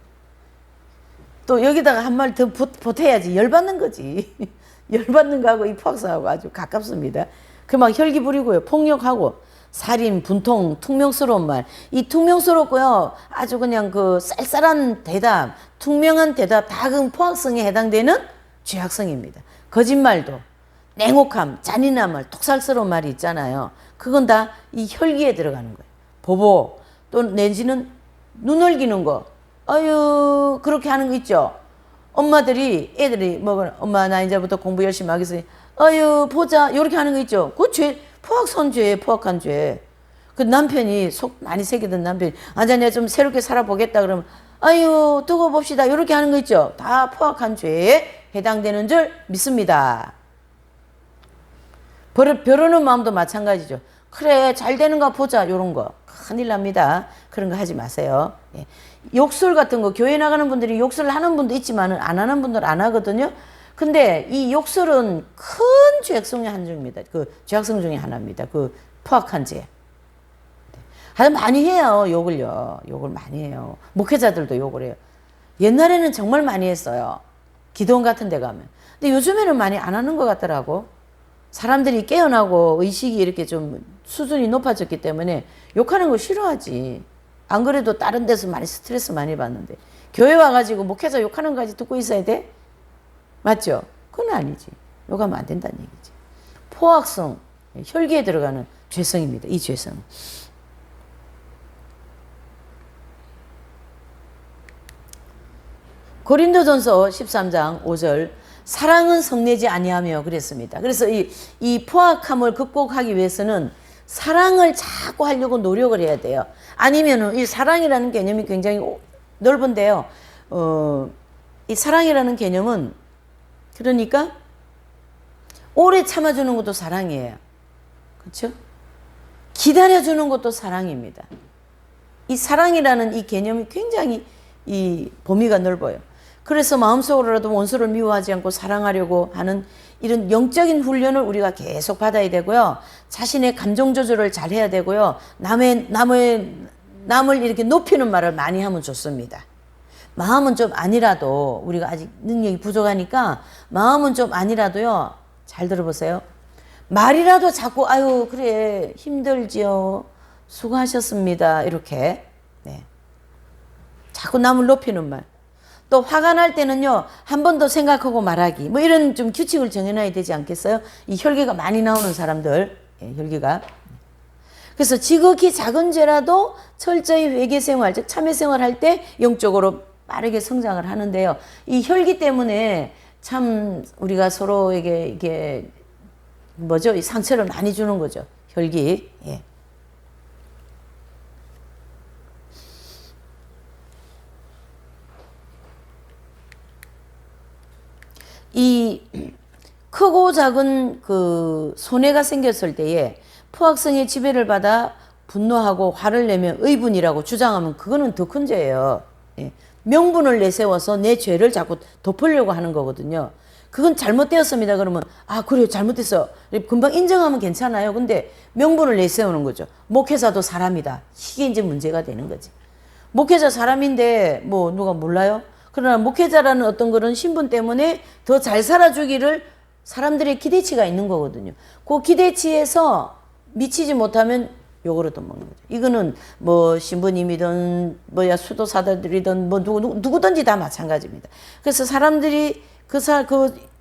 또 여기다가 한 말 더 보태야지. 열받는 거지. 열받는 거하고 이 포악성하고 아주 가깝습니다. 그 막 혈기 부리고요. 폭력하고 살인, 분통, 퉁명스러운 말. 이 퉁명스럽고요. 아주 그냥 그 쌀쌀한 대답, 퉁명한 대답 다 그 포악성에 해당되는 죄악성입니다. 거짓말도, 냉혹함, 잔인한 말, 톡살스러운 말이 있잖아요. 그건 다 이 혈기에 들어가는 거예요. 보복, 또 내지는 눈 흘기는 거. 아유, 그렇게 하는 거 있죠. 엄마들이 애들이 엄마 나 이제부터 공부 열심히 하겠으니 아유 보자 이렇게 하는 거 있죠. 그 죄, 포악선 죄, 포악한 죄. 그 남편이 속 많이 새기던 남편이 아자 내가 좀 새롭게 살아보겠다 그러면 아유 두고 봅시다 이렇게 하는 거 있죠. 다 포악한 죄에 해당되는 줄 믿습니다. 벼르는 마음도 마찬가지죠. 그래 잘 되는가 보자 이런 거 큰일 납니다. 그런 거 하지 마세요. 예. 욕설 같은 거 교회 나가는 분들이 욕설을 하는 분도 있지만 안 하는 분들 안 하거든요. 근데 이 욕설은 큰 죄악성의 한 중입니다. 그 죄악성 중에 하나입니다. 그 포악한 죄. 아주 많이 해요. 욕을요. 욕을 많이 해요. 목회자들도 욕을 해요. 옛날에는 정말 많이 했어요. 기도원 같은 데 가면. 근데 요즘에는 많이 안 하는 것 같더라고. 사람들이 깨어나고 의식이 이렇게 좀 수준이 높아졌기 때문에 욕하는 거 싫어하지. 안 그래도 다른 데서 많이 스트레스 많이 받는데 교회 와가지고 목회자 욕하는 거까지 듣고 있어야 돼? 맞죠? 그건 아니지. 욕하면 안 된다는 얘기지. 포악성, 혈기에 들어가는 죄성입니다. 이 죄성. 고린도전서 13장 5절 사랑은 성내지 아니하며 그랬습니다. 그래서 이 포악함을 극복하기 위해서는 사랑을 자꾸 하려고 노력을 해야 돼요. 아니면은 이 사랑이라는 개념이 굉장히 넓은데요. 이 사랑이라는 개념은 그러니까 오래 참아주는 것도 사랑이에요. 그렇죠? 기다려주는 것도 사랑입니다. 이 사랑이라는 이 개념이 굉장히 이 범위가 넓어요. 그래서 마음속으로라도 원수를 미워하지 않고 사랑하려고 하는 이런 영적인 훈련을 우리가 계속 받아야 되고요. 자신의 감정 조절을 잘 해야 되고요. 남을 이렇게 높이는 말을 많이 하면 좋습니다. 마음은 좀 아니라도 우리가 아직 능력이 부족하니까 마음은 좀 아니라도요. 잘 들어보세요. 말이라도 자꾸 아유 그래 힘들지요. 수고하셨습니다. 이렇게 네. 자꾸 남을 높이는 말. 또 화가 날 때는요. 한 번 더 생각하고 말하기. 뭐 이런 좀 규칙을 정해놔야 되지 않겠어요? 이 혈기가 많이 나오는 사람들. 예, 혈기가. 그래서 지극히 작은 죄라도 철저히 회개생활, 즉 참회생활 할 때 영적으로 빠르게 성장을 하는데요. 이 혈기 때문에 참 우리가 서로에게 이게 뭐죠? 이 상처를 많이 주는 거죠. 혈기. 예. 이 크고 작은 그 손해가 생겼을 때에 포악성의 지배를 받아 분노하고 화를 내며 의분이라고 주장하면 그거는 더 큰 죄예요. 예. 명분을 내세워서 내 죄를 자꾸 덮으려고 하는 거거든요. 그건 잘못되었습니다. 그러면 아 그래요 잘못됐어. 금방 인정하면 괜찮아요. 근데 명분을 내세우는 거죠. 목회자도 사람이다. 이게 이제 문제가 되는 거지. 목회자 사람인데 뭐 누가 몰라요? 그러나 목회자라는 어떤 그런 신분 때문에 더 잘 살아주기를 사람들의 기대치가 있는 거거든요. 그 기대치에서 미치지 못하면 욕으로 도 먹는 거죠. 이거는 뭐 신부님이든 뭐야 수도사들이든 뭐 누구든지 다 마찬가지입니다. 그래서 사람들이 그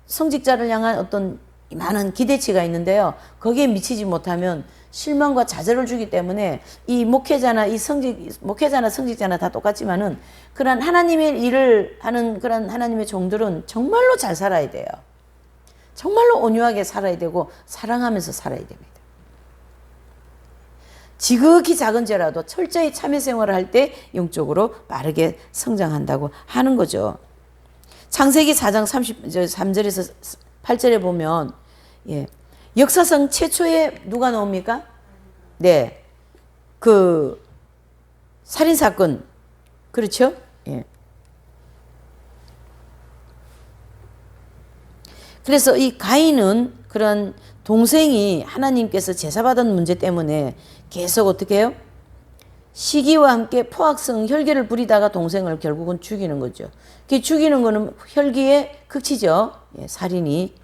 성직자를 향한 어떤 많은 기대치가 있는데요. 거기에 미치지 못하면 실망과 좌절을 주기 때문에 이 목회자나 성직자나 다 똑같지만은 그런 하나님의 일을 하는 그런 하나님의 종들은 정말로 잘 살아야 돼요. 정말로 온유하게 살아야 되고 사랑하면서 살아야 됩니다. 지극히 작은 죄라도 철저히 참회 생활을 할 때 영적으로 빠르게 성장한다고 하는 거죠. 창세기 4장 3절에서 8절에 보면 예. 역사상 최초에 누가 나옵니까? 네. 그 살인 사건. 그렇죠? 예. 그래서 이 가인은 그런 동생이 하나님께서 제사받은 문제 때문에 계속 어떻게 해요? 시기와 함께 포악성 혈기를 부리다가 동생을 결국은 죽이는 거죠. 죽이는 거는 혈기의 극치죠. 예, 살인이.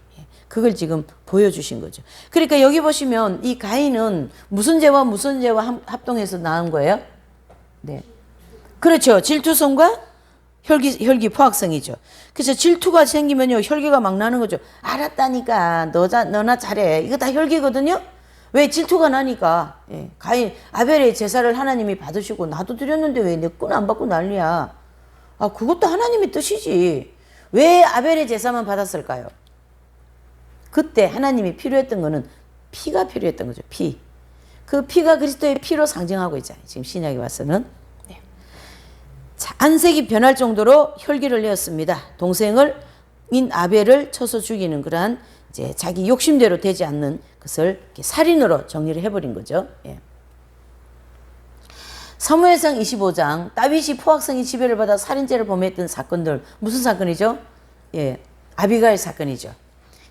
그걸 지금 보여주신 거죠. 그러니까 여기 보시면 이 가인은 무슨 죄와 무슨 죄와 합동해서 나온 거예요? 네. 그렇죠. 질투성과 혈기 포악성이죠. 그래서 질투가 생기면요. 혈기가 막 나는 거죠. 알았다니까. 너나 잘해. 이거 다 혈기거든요. 왜 질투가 나니까. 예. 가인, 아벨의 제사를 하나님이 받으시고 나도 드렸는데 왜 내 건 안 받고 난리야. 아, 그것도 하나님의 뜻이지. 왜 아벨의 제사만 받았을까요? 그때 하나님이 필요했던 거는 피가 필요했던 거죠. 피. 그 피가 그리스도의 피로 상징하고 있잖아요. 지금 신약에 와서는. 네. 자, 안색이 변할 정도로 혈기를 내었습니다. 동생을 아벨을 쳐서 죽이는 그러한 이제 자기 욕심대로 되지 않는 것을 이렇게 살인으로 정리를 해버린 거죠. 예. 사무엘상 25장 다윗이 포악성의 지배를 받아 살인죄를 범했던 사건들 무슨 사건이죠? 예, 아비가일 사건이죠.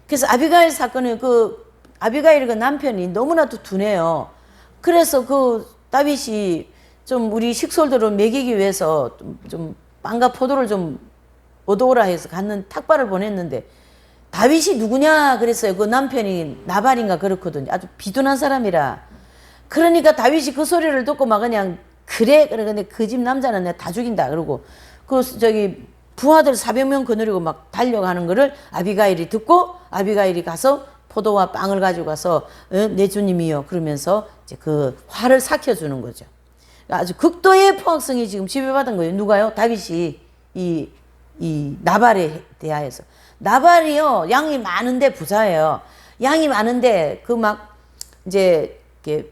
그래서 아비가일 사건은 아비가일 그 남편이 너무나도 둔해요. 그래서 다윗이 좀 우리 식솔들을 먹이기 위해서 좀 빵과 포도를 좀 얻어오라 해서 탁발을 보냈는데 다윗이 누구냐 그랬어요. 그 남편이 나발인가 그렇거든요. 아주 비둔한 사람이라. 그러니까 다윗이 그 소리를 듣고 막 그냥 그래 근데 그 집 남자는 내가 다 죽인다 그러고 부하들 400명 거느리고 막 달려가는 거를 아비가일이 듣고 아비가일이 가서 포도와 빵을 가지고 가서 내 주님이요 그러면서 이제 그 화를 삭혀주는 거죠. 아주 극도의 포악성이 지금 지배받은 거예요. 누가요? 다윗이 이 나발에 대하여서. 나발이요 양이 많은데 부자예요. 양이 많은데 이제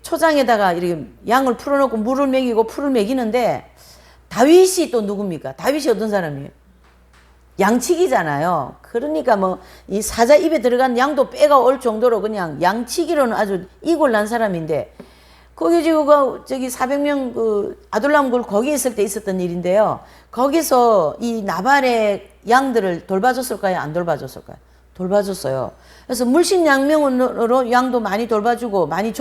초장에다가 이렇게 양을 풀어놓고 물을 먹이고 풀을 먹이는데 다윗이 또 누굽니까? 다윗이 어떤 사람이에요? 양치기잖아요. 그러니까 뭐 이 사자 입에 들어간 양도 빼가 올 정도로 그냥 양치기로는 아주 이골난 사람인데, 거기 지금 저기 400명 그 아둘람굴 거기 있을 때 있었던 일인데요. 거기서 이 나발의 양들을 돌봐줬을까요? 안 돌봐줬을까요? 돌봐줬어요. 그래서 물신양명으로 양도 많이 돌봐주고 많이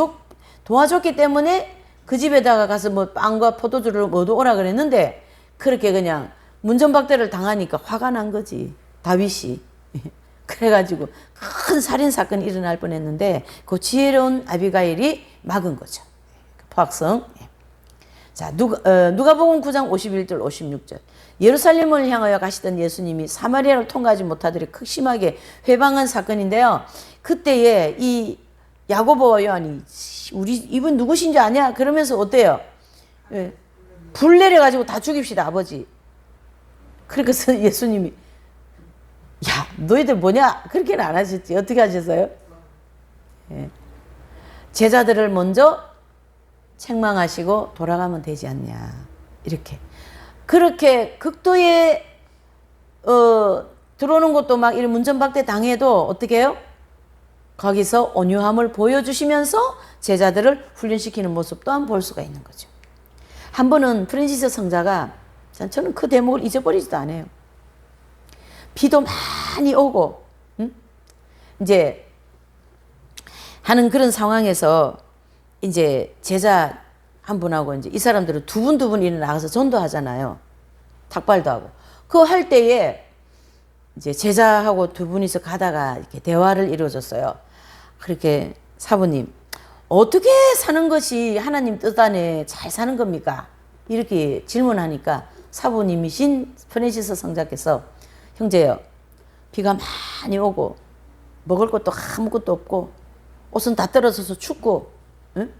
도와줬기 때문에 그 집에다가 가서 뭐 빵과 포도주를 모두 오라 그랬는데, 그렇게 그냥 문전박대를 당하니까 화가 난 거지, 다윗이. 그래가지고 큰 살인사건이 일어날 뻔했는데 그 지혜로운 아비가일이 막은 거죠. 포악성. 자, 누가복음 9장 51절 56절. 예루살렘을 향하여 가시던 예수님이 사마리아를 통과하지 못하더니 극심하게 회방한 사건인데요. 그때에 이 야고보와 요한이 우리 이분 누구신지 아냐? 그러면서 어때요? 예, 불 내려가지고 다 죽입시다, 아버지. 그래서 예수님이 야, 너희들 뭐냐? 그렇게는 안 하셨지. 어떻게 하셨어요? 예. 제자들을 먼저 책망하시고 돌아가면 되지 않냐. 이렇게. 그렇게 극도에 들어오는 것도 막 이런 문전박대 당해도 어떻게 해요? 거기서 온유함을 보여주시면서 제자들을 훈련시키는 모습 또한 볼 수가 있는 거죠. 한 번은 프란시스 성자가, 저는 그 대목을 잊어버리지도 않아요. 비도 많이 오고, 이제 하는 그런 상황에서 이제 제자 한 분하고 이제 이 사람들은 두 분 일어 나가서 전도하잖아요. 닭발도 하고. 그거 할 때에 이제 제자하고 두 분이서 가다가 이렇게 대화를 이루어졌어요. 그렇게 사부님, 어떻게 사는 것이 하나님 뜻 안에 잘 사는 겁니까? 이렇게 질문하니까 사부님이신 프란시스 성자께서, 형제요, 비가 많이 오고 먹을 것도 아무것도 없고 옷은 다 떨어져서 춥고, 응?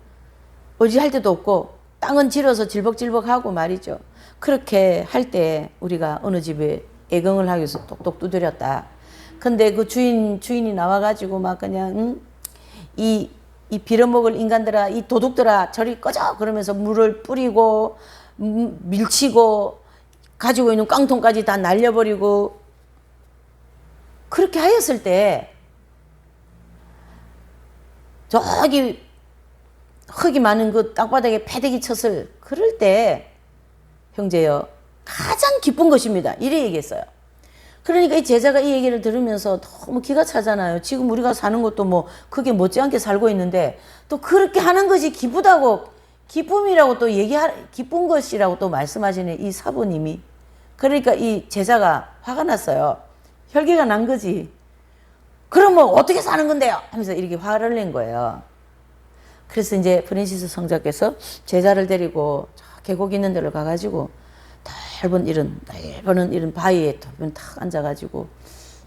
의지할 데도 없고 땅은 질어서 질벅질벅하고 말이죠. 그렇게 할 때 우리가 어느 집에 애경을 하기 위해서 똑똑 두드렸다. 근데 그 주인이 나와가지고 막 그냥 이 빌어먹을 인간들아, 이 도둑들아, 저리 꺼져! 그러면서 물을 뿌리고 밀치고 가지고 있는 깡통까지 다 날려버리고, 그렇게 하였을 때 저기 흙이 많은 그 땅바닥에 패대기 쳤을 그럴 때, 형제여, 가장 기쁜 것입니다. 이래 얘기했어요. 그러니까 이 제자가 이 얘기를 들으면서 너무 기가 차잖아요. 지금 우리가 사는 것도 뭐 그게 못지않게 살고 있는데 또 그렇게 하는 것이 기쁘다고, 기쁨이라고 또 기쁜 것이라고 또 말씀하시는 이 사부님이. 그러니까 이 제자가 화가 났어요. 혈기가 난 거지. 그럼 뭐 어떻게 사는 건데요? 하면서 이렇게 화를 낸 거예요. 그래서 이제 프란시스 성자께서 제자를 데리고 계곡 있는 데로 가가지고 넓은 이런 바위에 탁 앉아가지고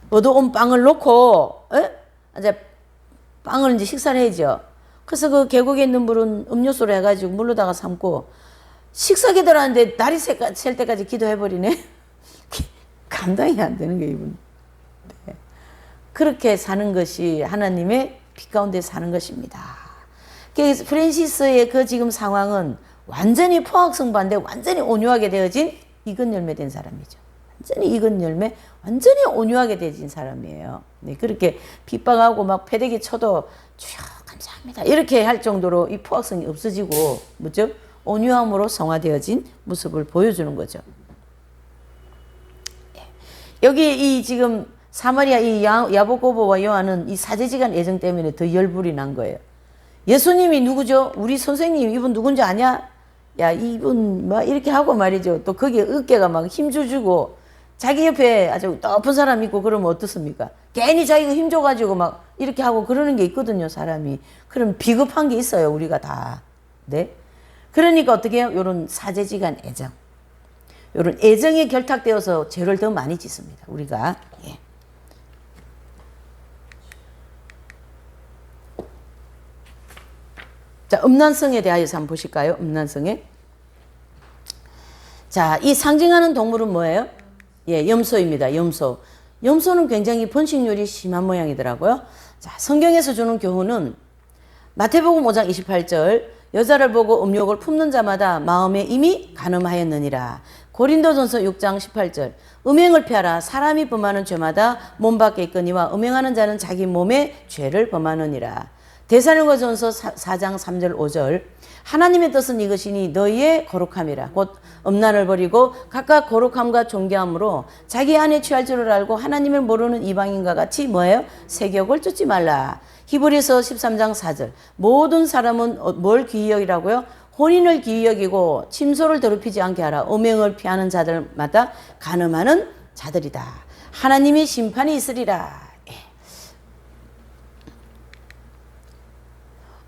얻어온 빵을 놓고, 이제 빵을 이제 식사를 해야죠. 그래서 그 계곡에 있는 물은 음료수로 해가지고 물로다가 삶고, 식사 기도하는데 날이 셀 때까지 기도해버리네. 감당이 안 되는 게 이분. 네. 그렇게 사는 것이 하나님의 빛 가운데 사는 것입니다. 프란시스의 그 지금 상황은 완전히 포악성 반대, 완전히 온유하게 되어진 익은 열매 된 사람이죠. 완전히 익은 열매, 완전히 온유하게 되어진 사람이에요. 네, 그렇게 핍박하고 막 패대기 쳐도 주여 감사합니다 이렇게 할 정도로 이 포악성이 없어지고, 뭐죠? 온유함으로 성화되어진 모습을 보여주는 거죠. 여기 이 지금 사마리아 이 야고보와 요한은 이 사제지간 애정 때문에 더 열불이 난 거예요. 예수님이 누구죠? 우리 선생님 이분 누군지 아냐? 야, 이분 막 이렇게 하고 말이죠. 또 거기에 어깨가 막 힘줘주고, 자기 옆에 아주 높은 사람 있고 그러면 어떻습니까? 괜히 자기가 힘줘가지고 막 이렇게 하고 그러는 게 있거든요, 사람이. 그럼 비겁한 게 있어요, 우리가 다. 네? 그러니까 어떻게 해요? 요런 사제지간 애정. 요런 애정이 결탁되어서 죄를 더 많이 짓습니다, 우리가. 예. 자, 음란성에 대하여서 한번 보실까요? 음란성에. 자, 이 상징하는 동물은 뭐예요? 예, 염소입니다. 염소. 염소는 굉장히 번식률이 심한 모양이더라고요. 자, 성경에서 주는 교훈은 마태복음 5장 28절, 여자를 보고 음욕을 품는 자마다 마음에 이미 간음하였느니라. 고린도전서 6장 18절. 음행을 피하라. 사람이 범하는 죄마다 몸 밖에 있거니와 음행하는 자는 자기 몸에 죄를 범하느니라. 데살로니가전서 4장 3절 5절. 하나님의 뜻은 이것이니 너희의 거룩함이라. 곧 음란을 버리고 각각 거룩함과 존귀함으로 자기 안에 취할 줄을 알고 하나님을 모르는 이방인과 같이 뭐예요? 세격을 쫓지 말라. 히브리서 13장 4절. 모든 사람은 뭘 귀히 여기라고요? 혼인을 귀히 여기고 침소를 더럽히지 않게 하라. 음행을 피하는 자들마다 간음하는 자들이다. 하나님이 심판이 있으리라.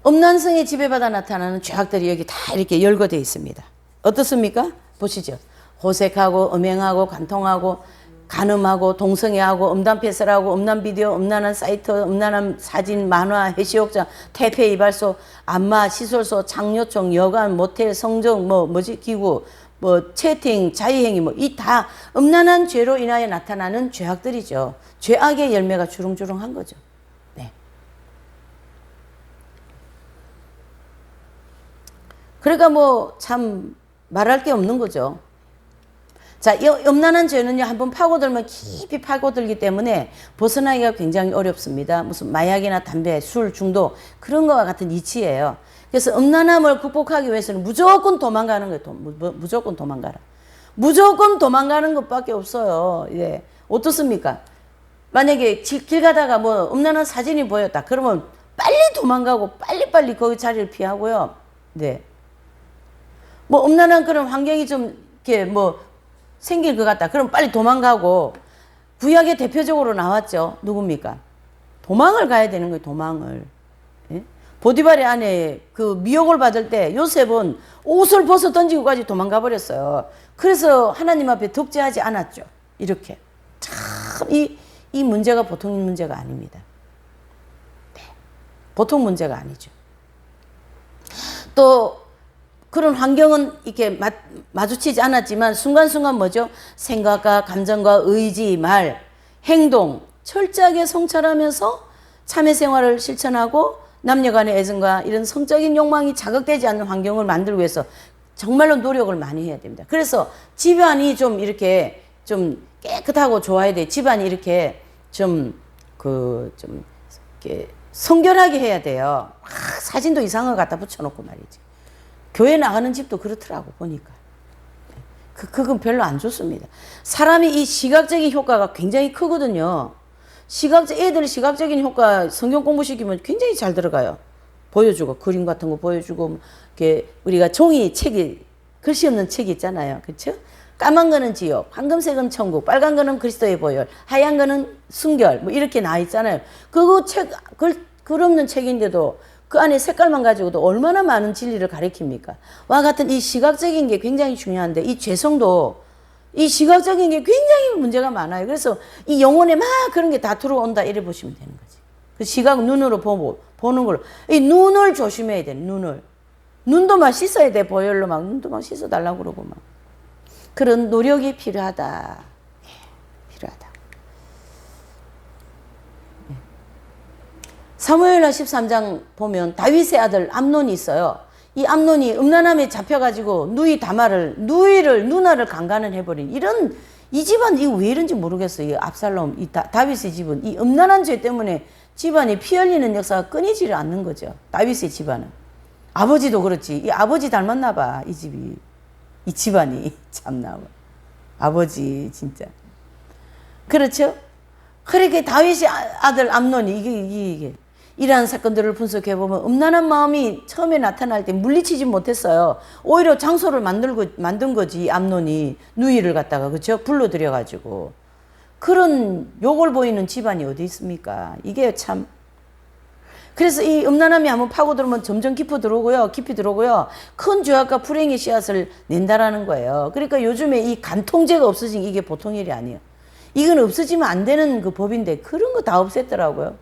음란성에 지배받아 나타나는 죄악들이 여기 다 이렇게 열거되어 있습니다. 어떻습니까? 보시죠. 호색하고 음행하고 간통하고 간음하고 동성애하고 음란패설하고 음란비디오, 음란한 사이트, 음란한 사진, 만화, 해시욕장, 퇴폐, 이발소, 안마, 시술소, 장려총, 여관, 모텔, 성정, 기구, 채팅, 자의행위, 이 다 음란한 죄로 인하여 나타나는 죄악들이죠. 죄악의 열매가 주렁주렁한 거죠. 네. 그러니까 참 말할 게 없는 거죠. 자, 이 음란한 죄는요, 한번 파고들면 깊이 파고들기 때문에 벗어나기가 굉장히 어렵습니다. 무슨 마약이나 담배, 술 중독, 그런 거와 같은 이치예요. 그래서 음란함을 극복하기 위해서는 무조건 도망가는 거예요. 무조건 도망가라. 무조건 도망가는 것밖에 없어요. 예. 어떻습니까? 만약에 길 가다가 음란한 사진이 보였다. 그러면 빨리 도망가고 빨리빨리 거기 자리를 피하고요. 네. 음란한 그런 환경이 좀 이렇게 생길 것 같다. 그럼 빨리 도망가고, 구약에 대표적으로 나왔죠. 누굽니까? 도망을 가야 되는 거예요. 도망을. 예? 보디발의 아내 그 미혹을 받을 때 요셉은 옷을 벗어 던지고까지 도망가 버렸어요. 그래서 하나님 앞에 덕죄하지 않았죠. 이렇게. 참 이 문제가 보통 문제가 아닙니다. 네. 보통 문제가 아니죠. 또 그런 환경은 이렇게 마주치지 않았지만 순간순간 뭐죠? 생각과 감정과 의지, 말, 행동 철저하게 성찰하면서 참회 생활을 실천하고 남녀 간의 애정과 이런 성적인 욕망이 자극되지 않는 환경을 만들기 위해서 정말로 노력을 많이 해야 됩니다. 그래서 집안이 좀 이렇게 좀 깨끗하고 좋아야 돼. 집안이 이렇게 이렇게 성결하게 해야 돼요. 사진도 이상한 거 갖다 붙여놓고 말이지. 교회 나가는 집도 그렇더라고 보니까. 그건 별로 안 좋습니다. 사람이 이 시각적인 효과가 굉장히 크거든요. 애들이 시각적인 효과 성경 공부시키면 굉장히 잘 들어가요. 보여주고 그림 같은 거 보여주고 이렇게 우리가 책이 글씨 없는 책이 있잖아요. 그렇죠? 까만 거는 지옥, 황금색은 천국, 빨간 거는 그리스도의 보혈, 하얀 거는 순결 이렇게 나와 있잖아요. 그거 글 없는 책인데도 그 안에 색깔만 가지고도 얼마나 많은 진리를 가리킵니까? 와 같은 이 시각적인 게 굉장히 중요한데 이 죄성도 이 시각적인 게 굉장히 문제가 많아요. 그래서 이 영혼에 막 그런 게 다 들어온다 이래 보시면 되는 거지. 그 시각 눈으로 보는 걸로 이 눈을 조심해야 돼. 눈도 막 씻어야 돼. 보혈로 막 눈도 막 씻어달라고 그러고 막 그런 노력이 필요하다. 필요하다. 사무엘하 13장 보면 다윗의 아들 암논이 있어요. 이 암논이 음란함에 잡혀가지고 누나를 강간을 해버린 이 집안 이거 왜 이런지 모르겠어요. 이 압살롬, 다윗의 집은 이 음란한 죄 때문에 집안이 피 흘리는 역사가 끊이지를 않는 거죠. 다윗의 집안은. 아버지도 그렇지. 이 아버지 닮았나 봐. 이 집안이 참나. 아버지 진짜. 그렇죠? 그렇게 다윗의 아들 암논이 이게 이러한 사건들을 분석해보면 음란한 마음이 처음에 나타날 때 물리치지 못했어요. 오히려 장소를 만든 거지. 암논이 누이를 갖다가 그렇죠? 불러들여가지고 그런 욕을 보이는 집안이 어디 있습니까? 이게 참. 그래서 이 음란함이 한번 파고들면 점점 깊이 들어오고요. 큰 죄악과 불행의 씨앗을 낸다라는 거예요. 그러니까 요즘에 이 간통죄가 없어진 이게 보통 일이 아니에요. 이건 없어지면 안 되는 그 법인데 그런 거 다 없앴더라고요.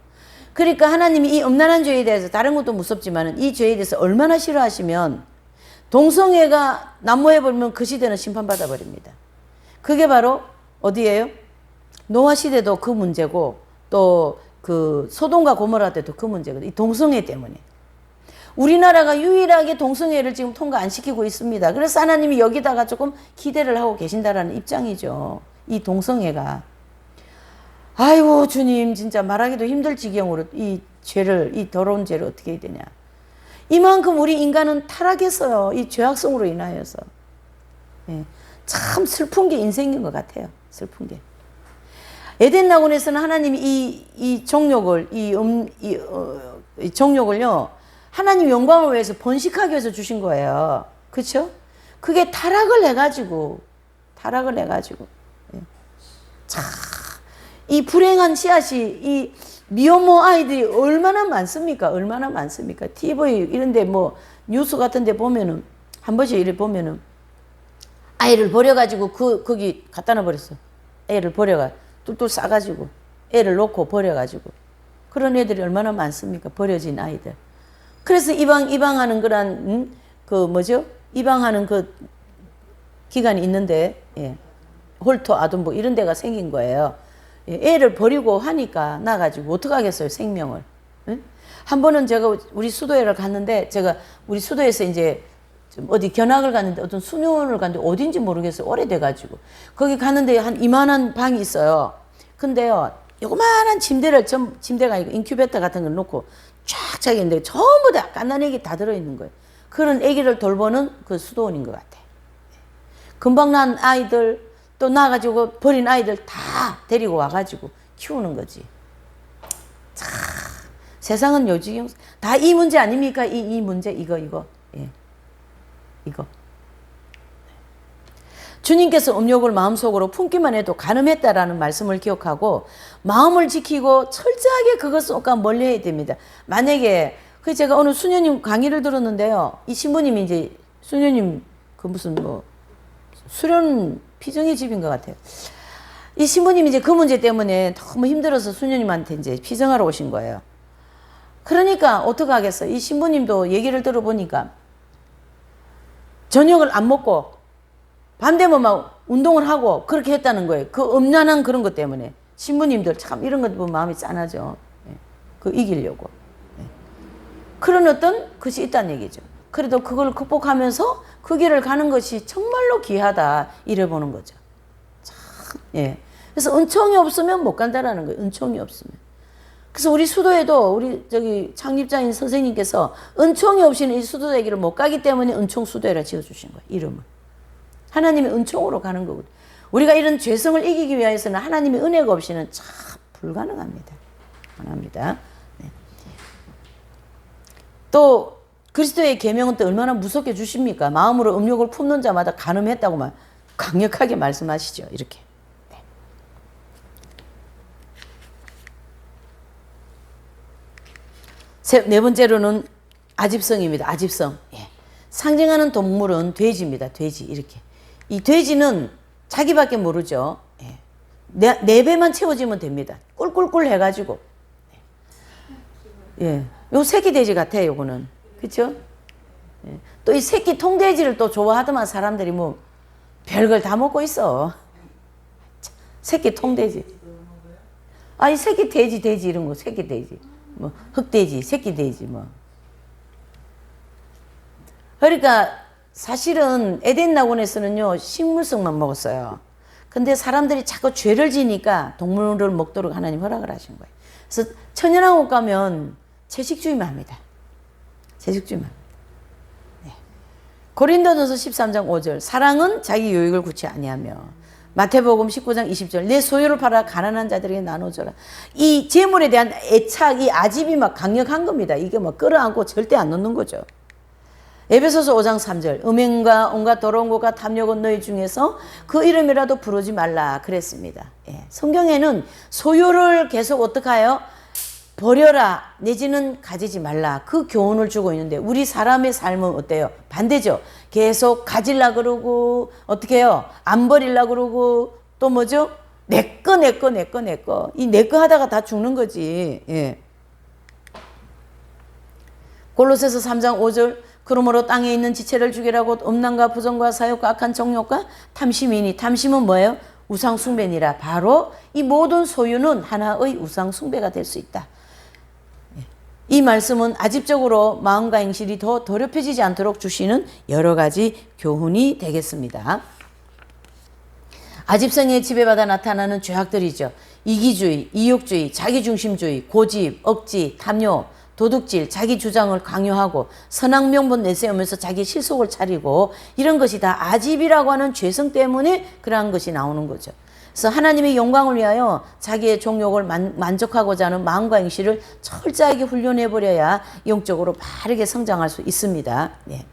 그러니까 하나님이 이 음란한 죄에 대해서 다른 것도 무섭지만 이 죄에 대해서 얼마나 싫어하시면 동성애가 난무해버리면 그 시대는 심판받아 버립니다. 그게 바로 어디예요? 노아 시대도 그 문제고 또 그 소돔과 고모라 때도 그 문제거든요. 이 동성애 때문에. 우리나라가 유일하게 동성애를 지금 통과 안 시키고 있습니다. 그래서 하나님이 여기다가 조금 기대를 하고 계신다라는 입장이죠. 이 동성애가. 아이고 주님 진짜 말하기도 힘들 지경으로 이 죄를, 이 더러운 죄를 어떻게 해야 되냐. 이만큼 우리 인간은 타락했어요. 이 죄악성으로 인하여서. 예. 참 슬픈 게 인생인 것 같아요. 슬픈 게. 에덴 낙원에서는 하나님이 이 정욕을, 이 정욕을요, 하나님 영광을 위해서 번식하기 위해서 주신 거예요. 그렇죠? 그게 타락을 해가지고. 예. 참, 이 불행한 씨앗이, 이 미혼모 아이들이 얼마나 많습니까? 얼마나 많습니까? TV 이런데 뭐 뉴스 같은데 보면은 한 번씩 이래 보면은 아이를 버려가지고 거기 갖다 놔버렸어. 애를 버려가 뚫뚫 싸가지고 애를 놓고 버려가지고 그런 애들이 얼마나 많습니까? 버려진 아이들. 그래서 이방하는 그런 그 뭐죠? 이방하는 그 기간이 있는데 예. 홀토 아둔부 이런 데가 생긴 거예요. 애를 버리고 하니까 나가지고 어떡하겠어요, 생명을. 응? 한 번은 제가 우리 수도회를 갔는데, 제가 우리 수도에서 이제 좀 어디 견학을 갔는데, 어떤 수련을 갔는데, 어딘지 모르겠어요. 오래돼가지고. 거기 갔는데 한 이만한 방이 있어요. 근데요, 요만한 침대가 아니고 인큐베이터 같은 걸 놓고 쫙 자기 있는데, 전부 다 갓난 애기 다 들어있는 거예요. 그런 애기를 돌보는 그 수도원인 것 같아요. 금방 난 아이들, 또 나가지고 버린 아이들 다 데리고 와가지고 키우는 거지. 참, 세상은 요지경 다 이 문제 아닙니까? 이 문제 이거 예. 이거. 주님께서 음욕을 마음속으로 품기만 해도 가늠했다라는 말씀을 기억하고 마음을 지키고 철저하게 그것과 멀리해야 됩니다. 만약에 그 제가 오늘 수녀님 강의를 들었는데요. 이 신부님이 이제 수녀님 그 무슨 뭐 수련 피정의 집인 것 같아요. 이 신부님이 이제 그 문제 때문에 너무 힘들어서 수녀님한테 이제 피정하러 오신 거예요. 그러니까 어떡하겠어요. 이 신부님도 얘기를 들어보니까 저녁을 안 먹고 밤 되면 막 운동을 하고 그렇게 했다는 거예요. 그 음란한 그런 것 때문에. 신부님들 참 이런 것 보면 마음이 짠하죠. 그 이기려고. 그런 어떤 것이 있다는 얘기죠. 그래도 그걸 극복하면서 그 길을 가는 것이 정말로 귀하다. 이래 보는 거죠. 참, 예. 그래서 은총이 없으면 못 간다라는 거예요. 은총이 없으면. 그래서 우리 수도에도 우리 저기 창립자인 선생님께서 은총이 없이는 이 수도의 길을 못 가기 때문에 은총 수도회라 지어주신 거예요. 이름을. 하나님의 은총으로 가는 거거든요. 우리가 이런 죄성을 이기기 위해서는 하나님의 은혜가 없이는 참 불가능합니다. 불가능합니다. 네. 또 그리스도의 계명은 또 얼마나 무섭게 주십니까? 마음으로 음욕을 품는 자마다 간음했다고만 강력하게 말씀하시죠. 이렇게. 네 번째로는 아집성입니다. 아집성. 예. 상징하는 동물은 돼지입니다. 돼지. 이렇게. 이 돼지는 자기밖에 모르죠. 예. 네 배만 채워지면 됩니다. 꿀꿀꿀 해가지고. 예. 요 새끼 돼지 같아요. 요거는. 그렇죠? 예. 또 이 새끼 통돼지를 또 좋아하더만 사람들이 뭐 별걸 다 먹고 있어. 새끼 통돼지. 아니 새끼 돼지 이런 거 새끼 돼지. 뭐 흑돼지, 새끼 돼지 뭐. 그러니까 사실은 에덴 낙원에서는요 식물성만 먹었어요. 근데 사람들이 자꾸 죄를 지니까 동물을 먹도록 하나님 허락을 하신 거예요. 그래서 천연왕국 가면 채식주의만 합니다. 채식주의만. 네. 고린도전서 13장 5절 사랑은 자기 유익을 구치 아니하며 마태복음 19장 20절 내 소유를 팔아 가난한 자들에게 나눠줘라. 이 재물에 대한 애착, 이 아집이 막 강력한 겁니다. 이게 막 끌어안고 절대 안 놓는 거죠. 에베소서 5장 3절 음행과 온갖 더러운 것과 탐욕은 너희 중에서 그 이름이라도 부르지 말라 그랬습니다. 예. 성경에는 소유를 계속 어떻게 해요? 버려라 내지는 가지지 말라 그 교훈을 주고 있는데 우리 사람의 삶은 어때요? 반대죠. 계속 가질라 그러고 어떻게 해요? 안 버릴라 그러고 또 뭐죠? 내꺼 이 내꺼 하다가 다 죽는 거지. 예. 골로새서 3장 5절 그러므로 땅에 있는 지체를 죽이라고 음란과 부정과 사욕과 악한 정욕과 탐심이니 탐심은 뭐예요? 우상 숭배니라. 바로 이 모든 소유는 하나의 우상 숭배가 될 수 있다. 이 말씀은 아집적으로 마음과 행실이 더 더럽혀지지 않도록 주시는 여러 가지 교훈이 되겠습니다. 아집성에 지배받아 나타나는 죄악들이죠. 이기주의, 이욕주의, 자기중심주의, 고집, 억지, 탐욕, 도둑질, 자기 주장을 강요하고 선악 명분 내세우면서 자기 실속을 차리고 이런 것이 다 아집이라고 하는 죄성 때문에 그러한 것이 나오는 거죠. 그래서 하나님의 영광을 위하여 자기의 종욕을 만족하고자 하는 마음과 행실을 철저하게 훈련해버려야 영적으로 바르게 성장할 수 있습니다. 네.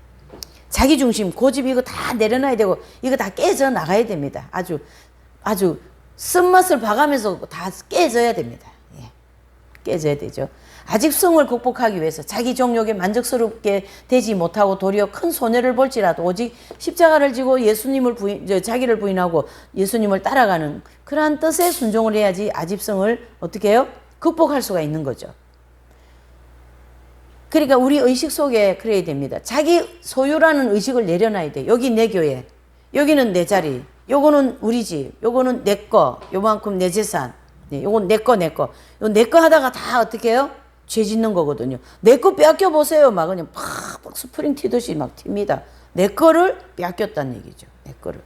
자기중심, 고집 이거 다 내려놔야 되고 이거 다 깨져 나가야 됩니다. 아주 쓴맛을 봐가면서 다 깨져야 됩니다. 예. 깨져야 되죠. 아집성을 극복하기 위해서 자기 정욕에 만족스럽게 되지 못하고 도리어 큰 손해를 볼지라도 오직 십자가를 지고 자기를 부인하고 예수님을 따라가는 그러한 뜻에 순종을 해야지 아집성을 어떻게 해요? 극복할 수가 있는 거죠. 그러니까 우리 의식 속에 그래야 됩니다. 자기 소유라는 의식을 내려놔야 돼. 여기 내 교회, 여기는 내 자리, 요거는 우리 집, 요거는 내 거, 요만큼 내 재산, 요건 내 거. 요 내 거 하다가 다 어떻게 해요? 죄 짓는 거거든요. 내 거 빼앗겨 보세요. 막 그냥 팍 스프링 튀듯이 막 튑니다. 내 거를 빼앗겼다는 얘기죠. 내 거를.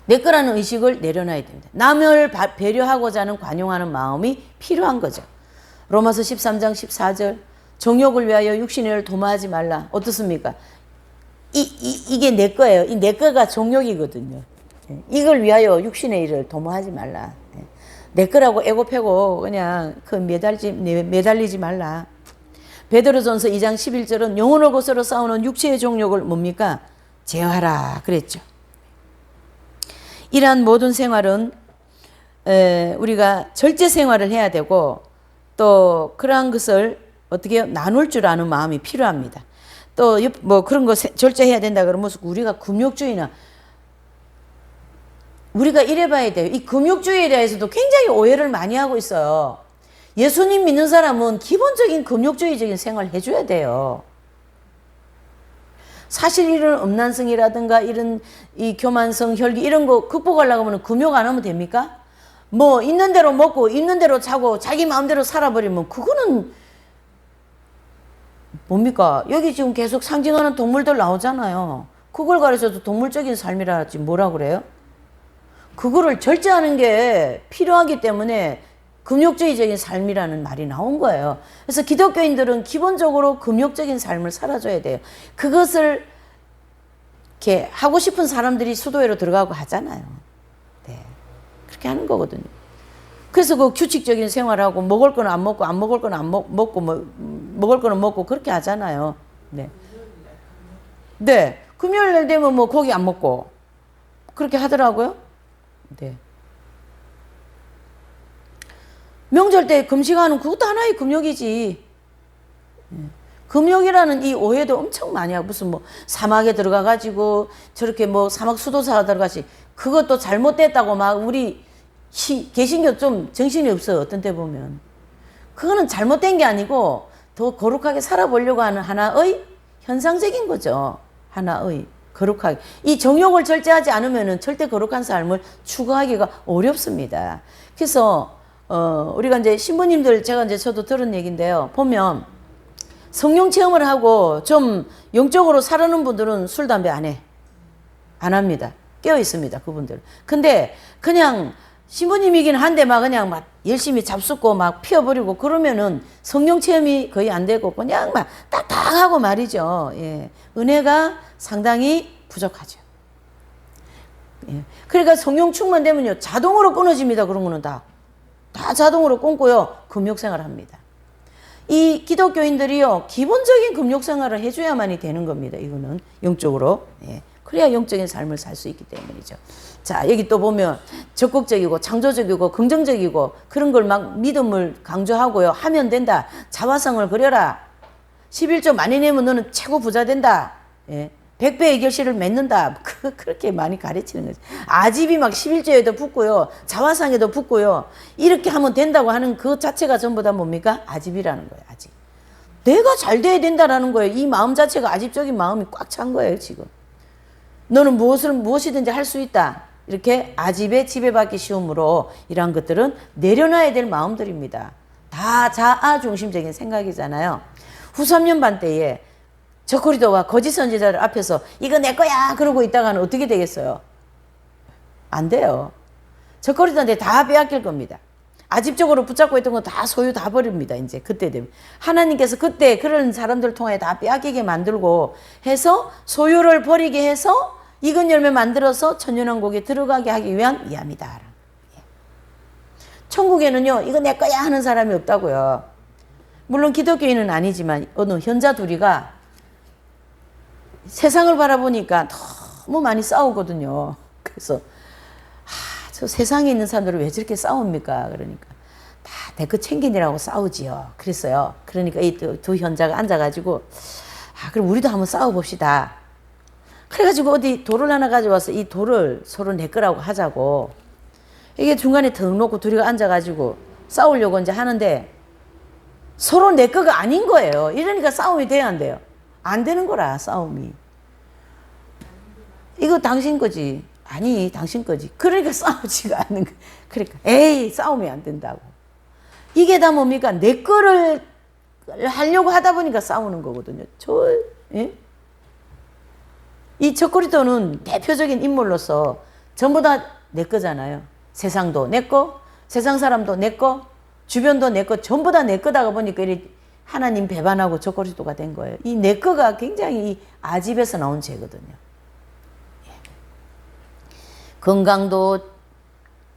내 거라는 의식을 내려놔야 됩니다. 남을 배려하고자 하는 관용하는 마음이 필요한 거죠. 로마서 13장 14절 정욕을 위하여 육신의 일을 도모하지 말라. 어떻습니까? 이게 내 거예요. 이 내 거가 정욕이거든요. 이걸 위하여 육신의 일을 도모하지 말라. 내 거라고 애고 패고 그냥 매달리지 말라. 베드로전서 2장 11절은 영혼을 거스러 싸우는 육체의 정욕을 뭡니까? 제어하라 그랬죠. 이러한 모든 생활은 우리가 절제 생활을 해야 되고 또 그러한 것을 어떻게 나눌 줄 아는 마음이 필요합니다. 또 뭐 그런 거 절제해야 된다 그러면 우리가 금욕주의나 우리가 이래 봐야 돼요. 이 금욕주의에 대해서도 굉장히 오해를 많이 하고 있어요. 예수님 믿는 사람은 기본적인 금욕주의적인 생활을 해줘야 돼요. 사실 이런 음란성이라든가 이런 이 교만성, 혈기 이런 거 극복하려고 하면 금욕 안 하면 됩니까? 뭐 있는 대로 먹고 있는 대로 자고 자기 마음대로 살아버리면 그거는 뭡니까? 여기 지금 계속 상징하는 동물들 나오잖아요. 그걸 가르쳐도 동물적인 삶이라 하지 뭐라 그래요? 그거를 절제하는 게 필요하기 때문에 금욕주의적인 삶이라는 말이 나온 거예요. 그래서 기독교인들은 기본적으로 금욕적인 삶을 살아줘야 돼요. 그것을 이렇게 하고 싶은 사람들이 수도회로 들어가고 하잖아요. 네. 그렇게 하는 거거든요. 그래서 그 규칙적인 생활하고 먹을 거는 안 먹고 안 먹을 거는 안 먹고 먹을 거는 먹고 그렇게 하잖아요. 네. 네. 금요일 날 되면 뭐 고기 안 먹고 그렇게 하더라고요. 네. 명절 때 금식하는 그것도 하나의 금욕이지. 금욕이라는 이 오해도 엄청 많이 하고 무슨 뭐 사막에 들어가가지고 저렇게 뭐 사막 수도사가 들어가지 그것도 잘못됐다고 막 우리 개신교 좀 정신이 없어요. 어떤 때 보면. 그거는 잘못된 게 아니고 더 거룩하게 살아보려고 하는 하나의 현상적인 거죠. 하나의. 거룩하게. 이 정욕을 절제하지 않으면은 절대 거룩한 삶을 추구하기가 어렵습니다. 그래서, 우리가 이제 신부님들, 제가 이제 저도 들은 얘기인데요. 보면 성령 체험을 하고 좀 영적으로 살아는 분들은 술, 담배 안 해. 안 합니다. 깨어 있습니다. 그분들. 근데 그냥 신부님이긴 한데 막 그냥 막 열심히 잡숫고 막 피워버리고 그러면은 성령 체험이 거의 안 되고 그냥 막 딱딱하고 말이죠. 예. 은혜가 상당히 부족하죠. 예. 그러니까 성령 충만되면요 자동으로 끊어집니다. 그런 거는 다 자동으로 끊고요 금욕생활을 합니다. 이 기독교인들이요 기본적인 금욕생활을 해줘야만이 되는 겁니다. 이거는 영적으로. 예. 그래야 영적인 삶을 살 수 있기 때문이죠. 자, 여기 또 보면 적극적이고 창조적이고 긍정적이고 그런 걸 막 믿음을 강조하고요. 하면 된다. 자화성을 그려라. 11조 많이 내면 너는 최고 부자 된다. 예. 100배의 결실을 맺는다. 그렇게 많이 가르치는 거죠. 아집이 막 11조에도 붙고요. 자화상에도 붙고요. 이렇게 하면 된다고 하는 그 자체가 전부 다 뭡니까? 아집이라는 거예요. 아집. 내가 잘 돼야 된다라는 거예요. 이 마음 자체가 아집적인 마음이 꽉 찬 거예요. 지금. 너는 무엇이든지 할 수 있다. 이렇게 아집에 지배받기 쉬움으로 이러한 것들은 내려놔야 될 마음들입니다. 다 자아 중심적인 생각이잖아요. 후 3년반 때에 저코리도가 거짓 선지자를 앞에서 이거 내 거야 그러고 있다가는 어떻게 되겠어요? 안 돼요. 저코리도한테 다 빼앗길 겁니다. 아집적으로 붙잡고 있던 거 다 소유 다 버립니다. 이제 그때 되면 하나님께서 그때 그런 사람들 통해 다 빼앗기게 만들고 해서 소유를 버리게 해서 익은 열매 만들어서 천년왕국에 들어가게 하기 위한 이합니다. 천국에는요 이거 내 거야 하는 사람이 없다고요. 물론 기독교인은 아니지만 어느 현자 둘이가 세상을 바라보니까 너무 많이 싸우거든요. 그래서 저 세상에 있는 사람들은 왜 저렇게 싸웁니까? 그러니까 다 내 거 챙기느라고 싸우지요. 그랬어요. 그러니까 이 두 현자가 앉아가지고 그럼 우리도 한번 싸워봅시다. 그래가지고 어디 돌을 하나 가져와서 이 돌을 서로 내 거라고 하자고. 이게 중간에 턱 놓고 둘이가 앉아가지고 싸우려고 이제 하는데 서로 내 거가 아닌 거예요. 이러니까 싸움이 돼야 안 돼요? 안 되는 거라 싸움이. 이거 당신 거지. 아니 당신 거지. 그러니까 싸우지가 않는 거야. 그러니까 에이 싸우면 안 된다고. 이게 다 뭡니까? 내 거를 하려고 하다 보니까 싸우는 거거든요. 예? 이 저코리도는 대표적인 인물로서 전부 다 내 거잖아요. 세상도 내 거, 세상 사람도 내 거, 주변도 내 거, 전부 다 내 거다가 보니까 하나님 배반하고 저코리도가 된 거예요. 이 내 거가 굉장히 이 아집에서 나온 죄거든요. 건강도,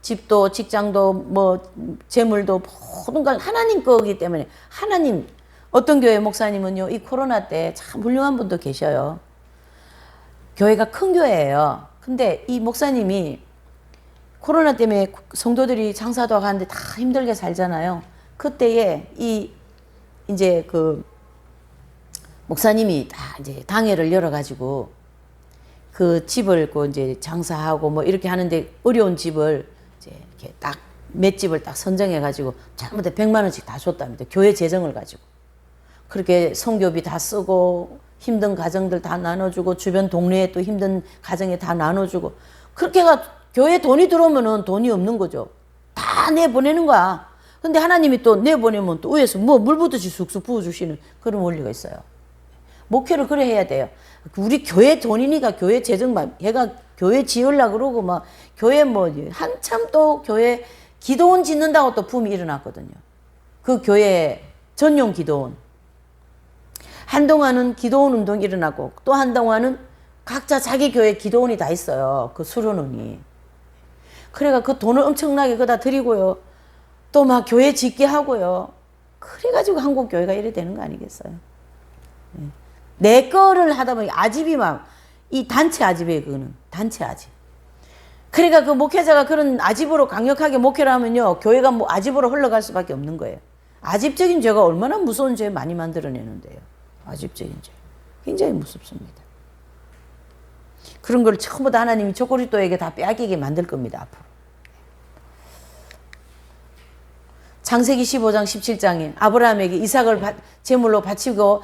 집도, 직장도, 뭐 재물도 모든 걸 하나님 거기 때문에 하나님. 어떤 교회 목사님은요 이 코로나 때 참 훌륭한 분도 계셔요. 교회가 큰 교회예요. 근데 이 목사님이 코로나 때문에 성도들이 장사도 하는데 다 힘들게 살잖아요. 그때에 이제 그 목사님이 다 이제 당회를 열어가지고 그 집을 그 이제 장사하고 뭐 이렇게 하는데 어려운 집을 이제 이렇게 딱 몇 집을 딱 선정해가지고 전부 다 100만 원씩 다 줬답니다. 교회 재정을 가지고. 그렇게 성교비 다 쓰고 힘든 가정들 다 나눠주고 주변 동네에 또 힘든 가정에 다 나눠주고 그렇게가 교회 돈이 들어오면은 돈이 없는 거죠. 다 내보내는 거야. 근데 하나님이 또 내보내면 또 위에서 뭐 물 부듯이 쑥쑥 부어주시는 그런 원리가 있어요. 목회를 그래 해야 돼요. 우리 교회 돈이니까 교회 재정만 얘가 교회 지으려고 그러고 막 교회 뭐 한참 또 교회 기도원 짓는다고 또 붐이 일어났거든요. 그 교회 전용 기도원. 한동안은 기도원 운동이 일어나고 또 한동안은 각자 자기 교회 기도원이 다 있어요. 그 수련원이. 그래가 그 돈을 엄청나게 그다 드리고요. 또 막 교회 짓게 하고요. 그래가지고 한국 교회가 이래 되는 거 아니겠어요? 내 거를 하다 보니 아집이 막 이 단체 아집이에요. 그거는 단체 아집. 그러니까 그 목회자가 그런 아집으로 강력하게 목회를 하면요 교회가 뭐 아집으로 흘러갈 수밖에 없는 거예요. 아집적인 죄가 얼마나 무서운 죄 많이 만들어내는데요. 아집적인 죄 굉장히 무섭습니다. 그런 걸 전부 다 하나님이 저코리도에게 다 빼앗기게 만들 겁니다. 앞으로. 창세기 15장 17장에 아브라함에게 이삭을 제물로 바치고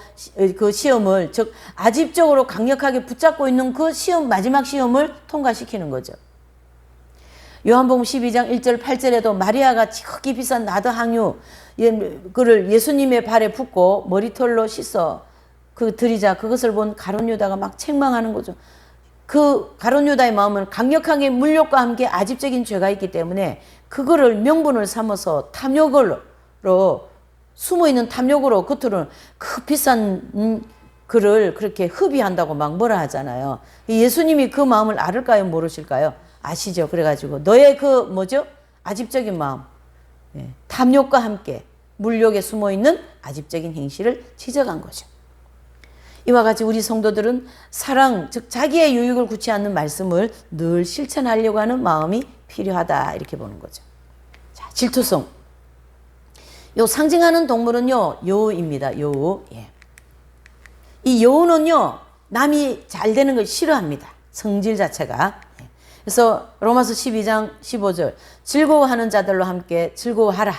그 시험을 즉 아집적으로 강력하게 붙잡고 있는 그 시험 마지막 시험을 통과시키는 거죠. 요한복음 12장 1절 8절에도 마리아가 지극히 비싼 나드 항유 그를 예수님의 발에 붓고 머리털로 씻어 그 드리자 그것을 본 가룟 유다가 막 책망하는 거죠. 그 가룟 유다의 마음은 강력하게 물욕과 함께 아집적인 죄가 있기 때문에 그거를 명분을 삼아서 탐욕으로 숨어있는 탐욕으로 겉으로는 그 비싼 그를 그렇게 흡의한다고 막 뭐라 하잖아요. 예수님이 그 마음을 알을까요? 모르실까요? 아시죠? 그래가지고 너의 그 뭐죠? 아집적인 마음 탐욕과 함께 물욕에 숨어있는 아집적인 행실을 지적한 거죠. 이와 같이 우리 성도들은 사랑, 즉 자기의 유익을 구치 않는 말씀을 늘 실천하려고 하는 마음이 필요하다 이렇게 보는 거죠. 자, 질투성. 요 상징하는 동물은요 여우입니다. 여우. 이 여우는요 남이 잘 되는 걸 싫어합니다. 성질 자체가. 그래서 로마서 12장 15절 즐거워하는 자들로 함께 즐거워하라.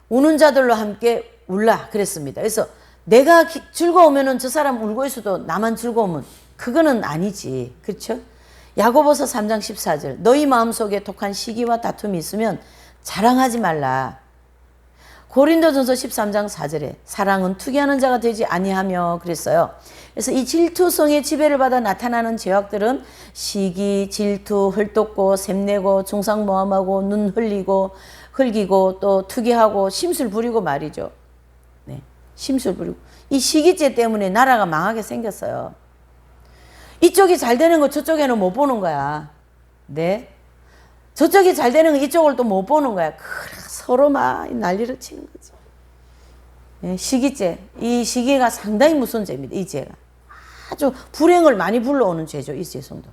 우는 자들로 함께 울라 그랬습니다. 그래서 내가 즐거우면은 저 사람 울고 있어도 나만 즐거우면 그거는 아니지. 그렇죠? 야고보서 3장 14절 너희 마음속에 독한 시기와 다툼이 있으면 자랑하지 말라. 고린도전서 13장 4절에 사랑은 투기하는 자가 되지 아니하며 그랬어요. 그래서 이 질투성의 지배를 받아 나타나는 죄악들은 시기, 질투, 헐떡고, 샘내고, 중상모함하고, 눈 흘기고, 또 투기하고, 심술 부리고 말이죠. 네, 심술 부리고. 이 시기죄 때문에 나라가 망하게 생겼어요. 이쪽이 잘 되는 거 저쪽에는 못 보는 거야. 네. 저쪽이 잘 되는 거 이쪽을 또 못 보는 거야. 서로 막 난리를 치는 거지. 네, 시기죄. 이 시기가 상당히 무서운 죄입니다. 이 죄가. 아주 불행을 많이 불러오는 죄죠. 이 죄성도.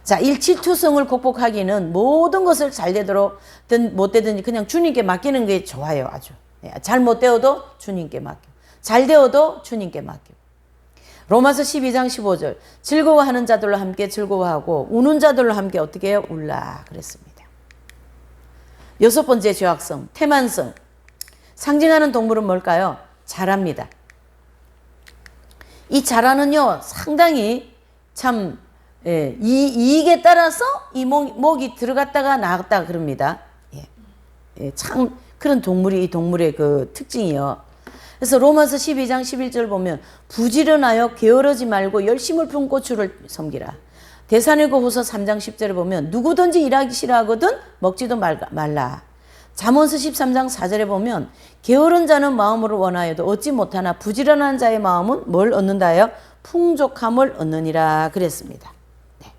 자, 일치투성을 극복하기는 모든 것을 잘 되도록 못 되든지 그냥 주님께 맡기는 게 좋아요. 아주. 잘 못 되어도 주님께 맡겨. 잘 되어도 주님께 맡겨. 로마서 12장 15절. 즐거워하는 자들로 함께 즐거워하고 우는 자들로 함께 어떻게 해요? 울라 그랬습니다. 여섯 번째 죄악성, 태만성. 상징하는 동물은 뭘까요? 자라입니다. 이 자라는요, 상당히 참 이익에 따라서 이 목이 들어갔다가 나갔다가 그럽니다. 참 그런 동물이 이 동물의 그 특징이요. 그래서 로마서 12장 11절 보면 부지런하여 게으르지 말고 열심을 품고 주를 섬기라. 데살로니가후서 3장 10절에 보면 누구든지 일하기 싫어하거든 먹지도 말라. 잠언서 13장 4절에 보면 게으른 자는 마음으로 원하여도 얻지 못하나 부지런한 자의 마음은 뭘 얻는다요? 풍족함을 얻느니라 그랬습니다. 네.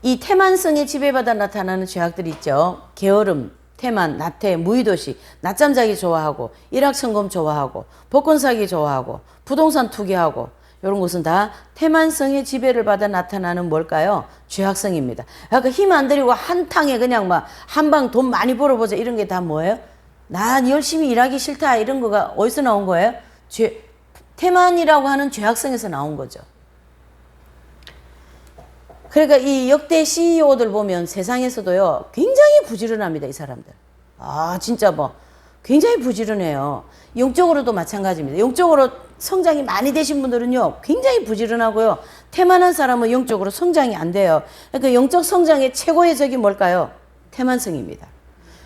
이 태만성에 지배받아 나타나는 죄악들이 있죠. 게으름, 태만, 나태, 무의도시, 낮잠 자기 좋아하고 일확천금 좋아하고 복권 사기 좋아하고 부동산 투기하고 이런 것은 다 태만성의 지배를 받아 나타나는 뭘까요? 죄악성입니다. 그러니까 힘 안 들이고 한탕에 그냥 막 한 방 돈 많이 벌어보자 이런 게 다 뭐예요? 난 열심히 일하기 싫다 이런 거가 어디서 나온 거예요? 태만이라고 하는 죄악성에서 나온 거죠. 그러니까 이 역대 CEO들 보면 세상에서도요, 굉장히 부지런합니다, 이 사람들. 아, 진짜 뭐, 굉장히 부지런해요. 영적으로도 마찬가지입니다. 영적으로 성장이 많이 되신 분들은요, 굉장히 부지런하고요, 태만한 사람은 영적으로 성장이 안 돼요. 그러니까 영적 성장의 최고의 적이 뭘까요? 태만성입니다.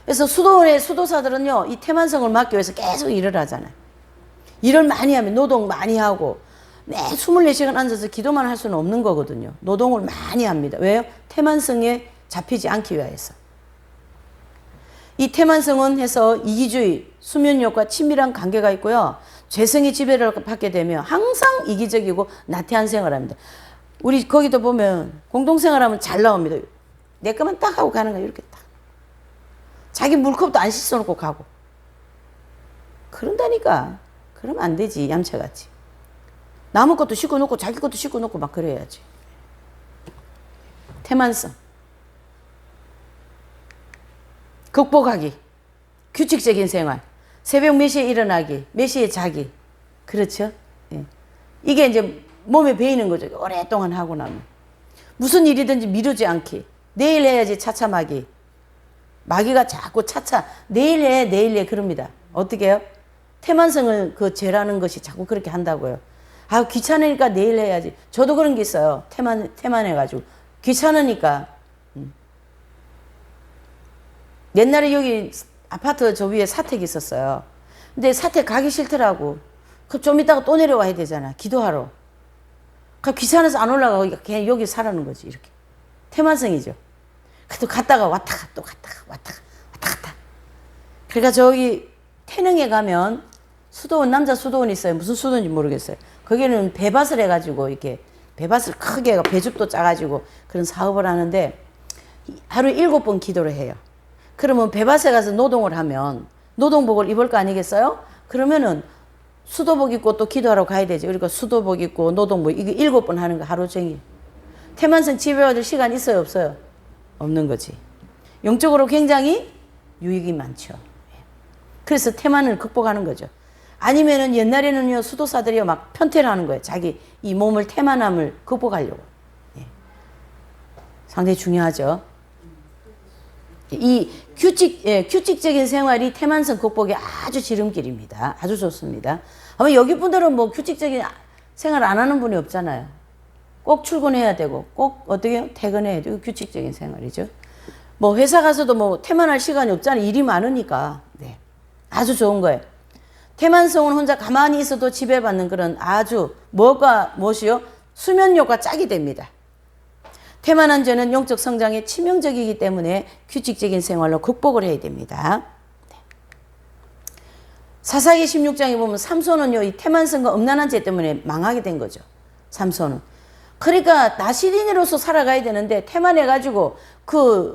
그래서 수도원의 수도사들은요, 이 태만성을 막기 위해서 계속 일을 하잖아요. 일을 많이 하면 노동 많이 하고, 매 24시간 앉아서 기도만 할 수는 없는 거거든요. 노동을 많이 합니다. 왜요? 태만성에 잡히지 않기 위해서. 이 태만성은 해서 이기주의, 수면욕과 친밀한 관계가 있고요. 죄성의 지배를 받게 되면 항상 이기적이고 나태한 생활을 합니다. 우리 거기도 보면 공동생활하면 잘 나옵니다. 내 것만 딱 하고 가는 거예요. 이렇게 딱. 자기 물컵도 안 씻어놓고 가고. 그런다니까. 그러면 안 되지. 얌체같이. 남의 것도 씻고 놓고 자기 것도 씻고 놓고 막 그래야지. 태만성. 극복하기. 규칙적인 생활. 새벽 몇 시에 일어나기. 몇 시에 자기. 그렇죠? 예. 이게 이제 몸에 배이는 거죠. 오랫동안 하고 나면. 무슨 일이든지 미루지 않기. 내일 해야지 차차마기. 마귀가 자꾸 차차. 내일 해 그럽니다. 어떻게 해요? 태만성을 그 죄라는 것이 자꾸 그렇게 한다고요. 아, 귀찮으니까 내일 해야지. 저도 그런 게 있어요. 태만해가지고. 귀찮으니까. 옛날에 여기 아파트 저 위에 사택이 있었어요. 근데 사택 가기 싫더라고. 그럼 좀 이따가 또 내려와야 되잖아. 기도하러. 그럼 귀찮아서 안 올라가고 그냥 여기 살아는 거지. 이렇게. 태만성이죠. 또 갔다가 왔다가 또 갔다가 왔다 갔다. 그러니까 저기 태능에 가면 수도원, 남자 수도원 있어요. 무슨 수도원인지 모르겠어요. 거기는 배밭을 해가지고 이렇게 배밭을 크게 배줍도 짜가지고 그런 사업을 하는데 하루에 7번 기도를 해요. 그러면 배밭에 가서 노동을 하면 노동복을 입을 거 아니겠어요? 그러면은 수도복 입고 또 기도하러 가야 되죠. 그러니까 수도복 입고 노동복 이게 7번 하는 거 하루 종일. 태만성 지배받을 시간 있어요, 없어요? 없는 거지. 영적으로 굉장히 유익이 많죠. 그래서 태만을 극복하는 거죠. 아니면은 옛날에는요, 수도사들이요, 막 편퇴를 하는 거예요. 자기 이 몸을 태만함을 극복하려고. 예. 상당히 중요하죠. 이 규칙적인 생활이 태만성 극복에 아주 지름길입니다. 아주 좋습니다. 아마 여기 분들은 뭐 규칙적인 생활 안 하는 분이 없잖아요. 꼭 출근해야 되고, 꼭 어떻게 퇴근해야 되고, 규칙적인 생활이죠. 뭐 회사 가서도 뭐 태만할 시간이 없잖아요. 일이 많으니까. 네. 아주 좋은 거예요. 태만성은 혼자 가만히 있어도 지배받는 그런 아주 무엇이요? 수면욕과 짝이 됩니다. 태만한 죄는 영적 성장에 치명적이기 때문에 규칙적인 생활로 극복을 해야 됩니다. 네. 사사기 16장에 보면 삼손은요, 이 태만성과 음란한 죄 때문에 망하게 된 거죠. 삼손은. 그러니까 나시린으로서 살아가야 되는데 태만해가지고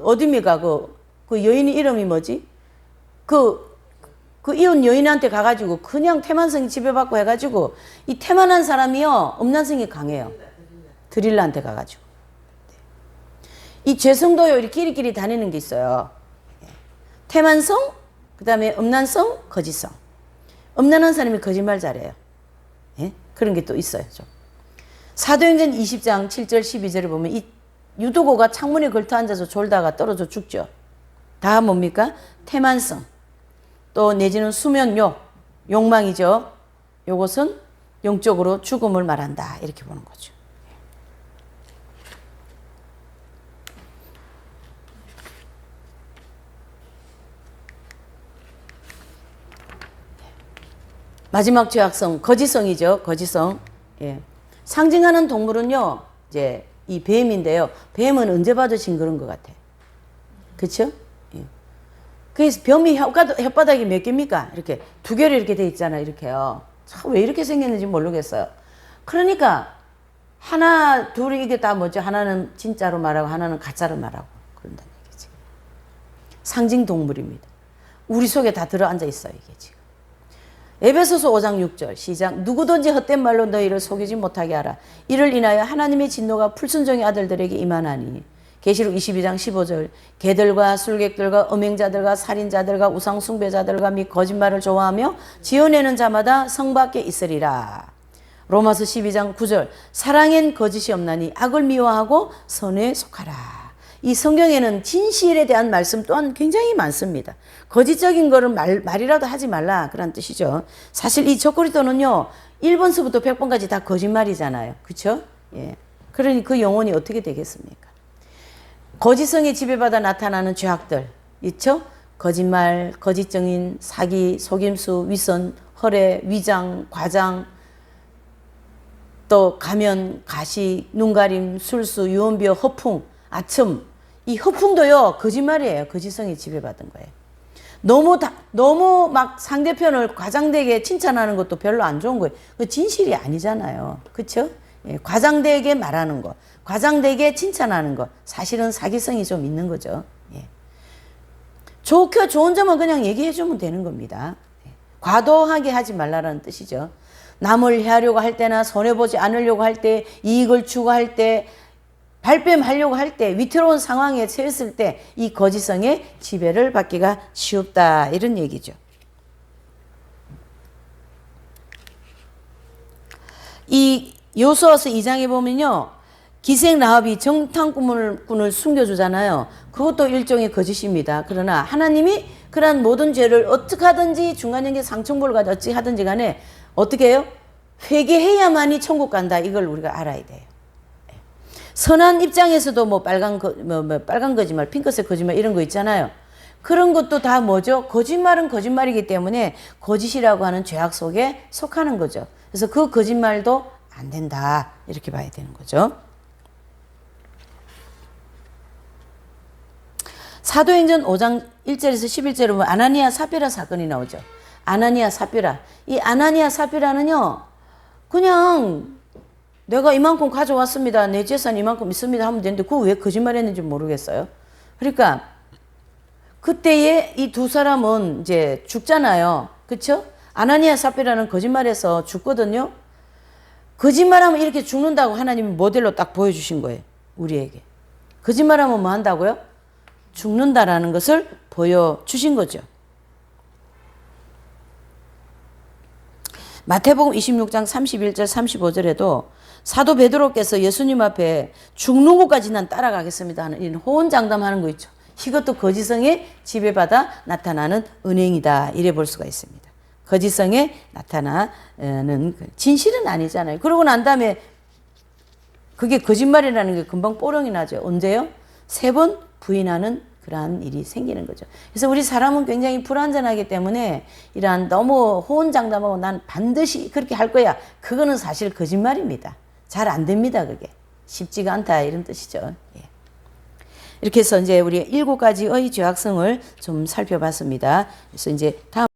어디입니까? 그 여인의 이름이 뭐지? 그 이웃 여인한테 가가지고 그냥 태만성이 지배받고 해가지고 이 태만한 사람이요, 음란성이 강해요. 드릴라한테 가가지고. 이 죄성도요, 이렇게 끼리끼리 다니는 게 있어요. 태만성, 그 다음에 음란성, 거짓성. 음란한 사람이 거짓말 잘해요. 예? 그런 게 또 있어요. 좀. 사도행전 20장 7절 12절에 보면 이 유도고가 창문에 걸터 앉아서 졸다가 떨어져 죽죠. 다 뭡니까? 태만성. 또 내지는 수면욕, 욕망이죠. 요것은 영적으로 죽음을 말한다. 이렇게 보는 거죠. 마지막 죄악성, 거짓성이죠. 거짓성. 예. 상징하는 동물은요, 이제 이 뱀인데요. 뱀은 언제 봐도 징그러운 것 같아. 그쵸? 예. 그래서 뱀이 혓바닥이 몇 개입니까? 이렇게 두 개로 이렇게 돼 있잖아요. 이렇게요. 참 왜 이렇게 생겼는지 모르겠어요. 그러니까 하나, 둘이 이게 다 뭐죠? 하나는 진짜로 말하고 하나는 가짜로 말하고 그런다는 얘기지. 상징 동물입니다. 우리 속에 다 들어앉아 있어요. 이게 지금. 에베소서 5장 6절 시작. 누구든지 헛된 말로 너희를 속이지 못하게 하라. 이를 인하여 하나님의 진노가 불순종의 아들들에게 임하나니. 계시록 22장 15절 개들과 술객들과 음행자들과 살인자들과 우상숭배자들과 및 거짓말을 좋아하며 지어내는 자마다 성 밖에 있으리라. 로마서 12장 9절 사랑엔 거짓이 없나니 악을 미워하고 선에 속하라. 이 성경에는 진실에 대한 말씀 또한 굉장히 많습니다. 거짓적인 거를 말이라도 하지 말라 그런 뜻이죠. 사실 이 적그리스도는요 1번서부터 100번까지 다 거짓말이잖아요. 그렇죠? 예. 그러니 그 영혼이 어떻게 되겠습니까? 거짓성에 지배받아 나타나는 죄악들 있죠? 거짓말, 거짓 증인, 사기, 속임수, 위선, 허례, 위장, 과장, 또 가면, 가시, 눈가림, 술수, 유언비어, 허풍, 아첨. 이 허풍도요 거짓말이에요. 거짓성에 지배받은 거예요. 너무 막 상대편을 과장되게 칭찬하는 것도 별로 안 좋은 거예요. 그 진실이 아니잖아요. 그렇죠? 예, 과장되게 말하는 거, 과장되게 칭찬하는 거, 사실은 사기성이 좀 있는 거죠. 예. 좋은 점은 그냥 얘기해 주면 되는 겁니다. 예. 과도하게 하지 말라라는 뜻이죠. 남을 해하려고 할 때나 손해보지 않으려고 할 때, 이익을 추구할 때, 발뺌하려고 할 때, 위태로운 상황에 처했을 때 이 거짓성의 지배를 받기가 쉽다 이런 얘기죠. 이 요수아서 2장에 보면요 기생 라합이 정탐꾼을 숨겨주잖아요. 그것도 일종의 거짓입니다. 그러나 하나님이 그러한 모든 죄를 어떻게 하든지 중간연계 상층부를 가지고 어찌 하든지 간에 어떻게 해요? 회개해야만이 천국 간다. 이걸 우리가 알아야 돼요. 선한 입장에서도 뭐 빨간 거짓말, 핑크색 거짓말 이런 거 있잖아요. 그런 것도 다 뭐죠? 거짓말은 거짓말이기 때문에 거짓이라고 하는 죄악 속에 속하는 거죠. 그래서 그 거짓말도 안 된다. 이렇게 봐야 되는 거죠. 사도행전 5장 1절에서 11절에 보면 아나니아 삽비라 사건이 나오죠. 아나니아 삽비라. 이 아나니아 삽비라는요. 그냥 내가 이만큼 가져왔습니다. 내 재산 이만큼 있습니다 하면 되는데 그거 왜 거짓말했는지 모르겠어요. 그러니까 그때에 이 두 사람은 이제 죽잖아요. 그렇죠? 아나니아 삽비라는 거짓말해서 죽거든요. 거짓말하면 이렇게 죽는다고 하나님이 모델로 딱 보여주신 거예요. 우리에게. 거짓말하면 뭐 한다고요? 죽는다라는 것을 보여주신 거죠. 마태복음 26장 31절 35절에도 사도 베드로께서 예수님 앞에 죽는 것까지 난 따라가겠습니다 하는 이런 호언장담하는 거 있죠. 이것도 거짓성에 지배받아 나타나는 은행이다. 이래 볼 수가 있습니다. 거짓성에 나타나는 진실은 아니잖아요. 그러고 난 다음에 그게 거짓말이라는 게 금방 뽀롱이 나죠. 언제요? 3번 부인하는 그러한 일이 생기는 거죠. 그래서 우리 사람은 굉장히 불완전하기 때문에 이러한 너무 호언장담하고 난 반드시 그렇게 할 거야. 그거는 사실 거짓말입니다. 잘 안 됩니다. 그게. 쉽지가 않다 이런 뜻이죠. 예. 이렇게 해서 이제 우리 7가지의 죄악성을 좀 살펴봤습니다. 그래서 이제 다음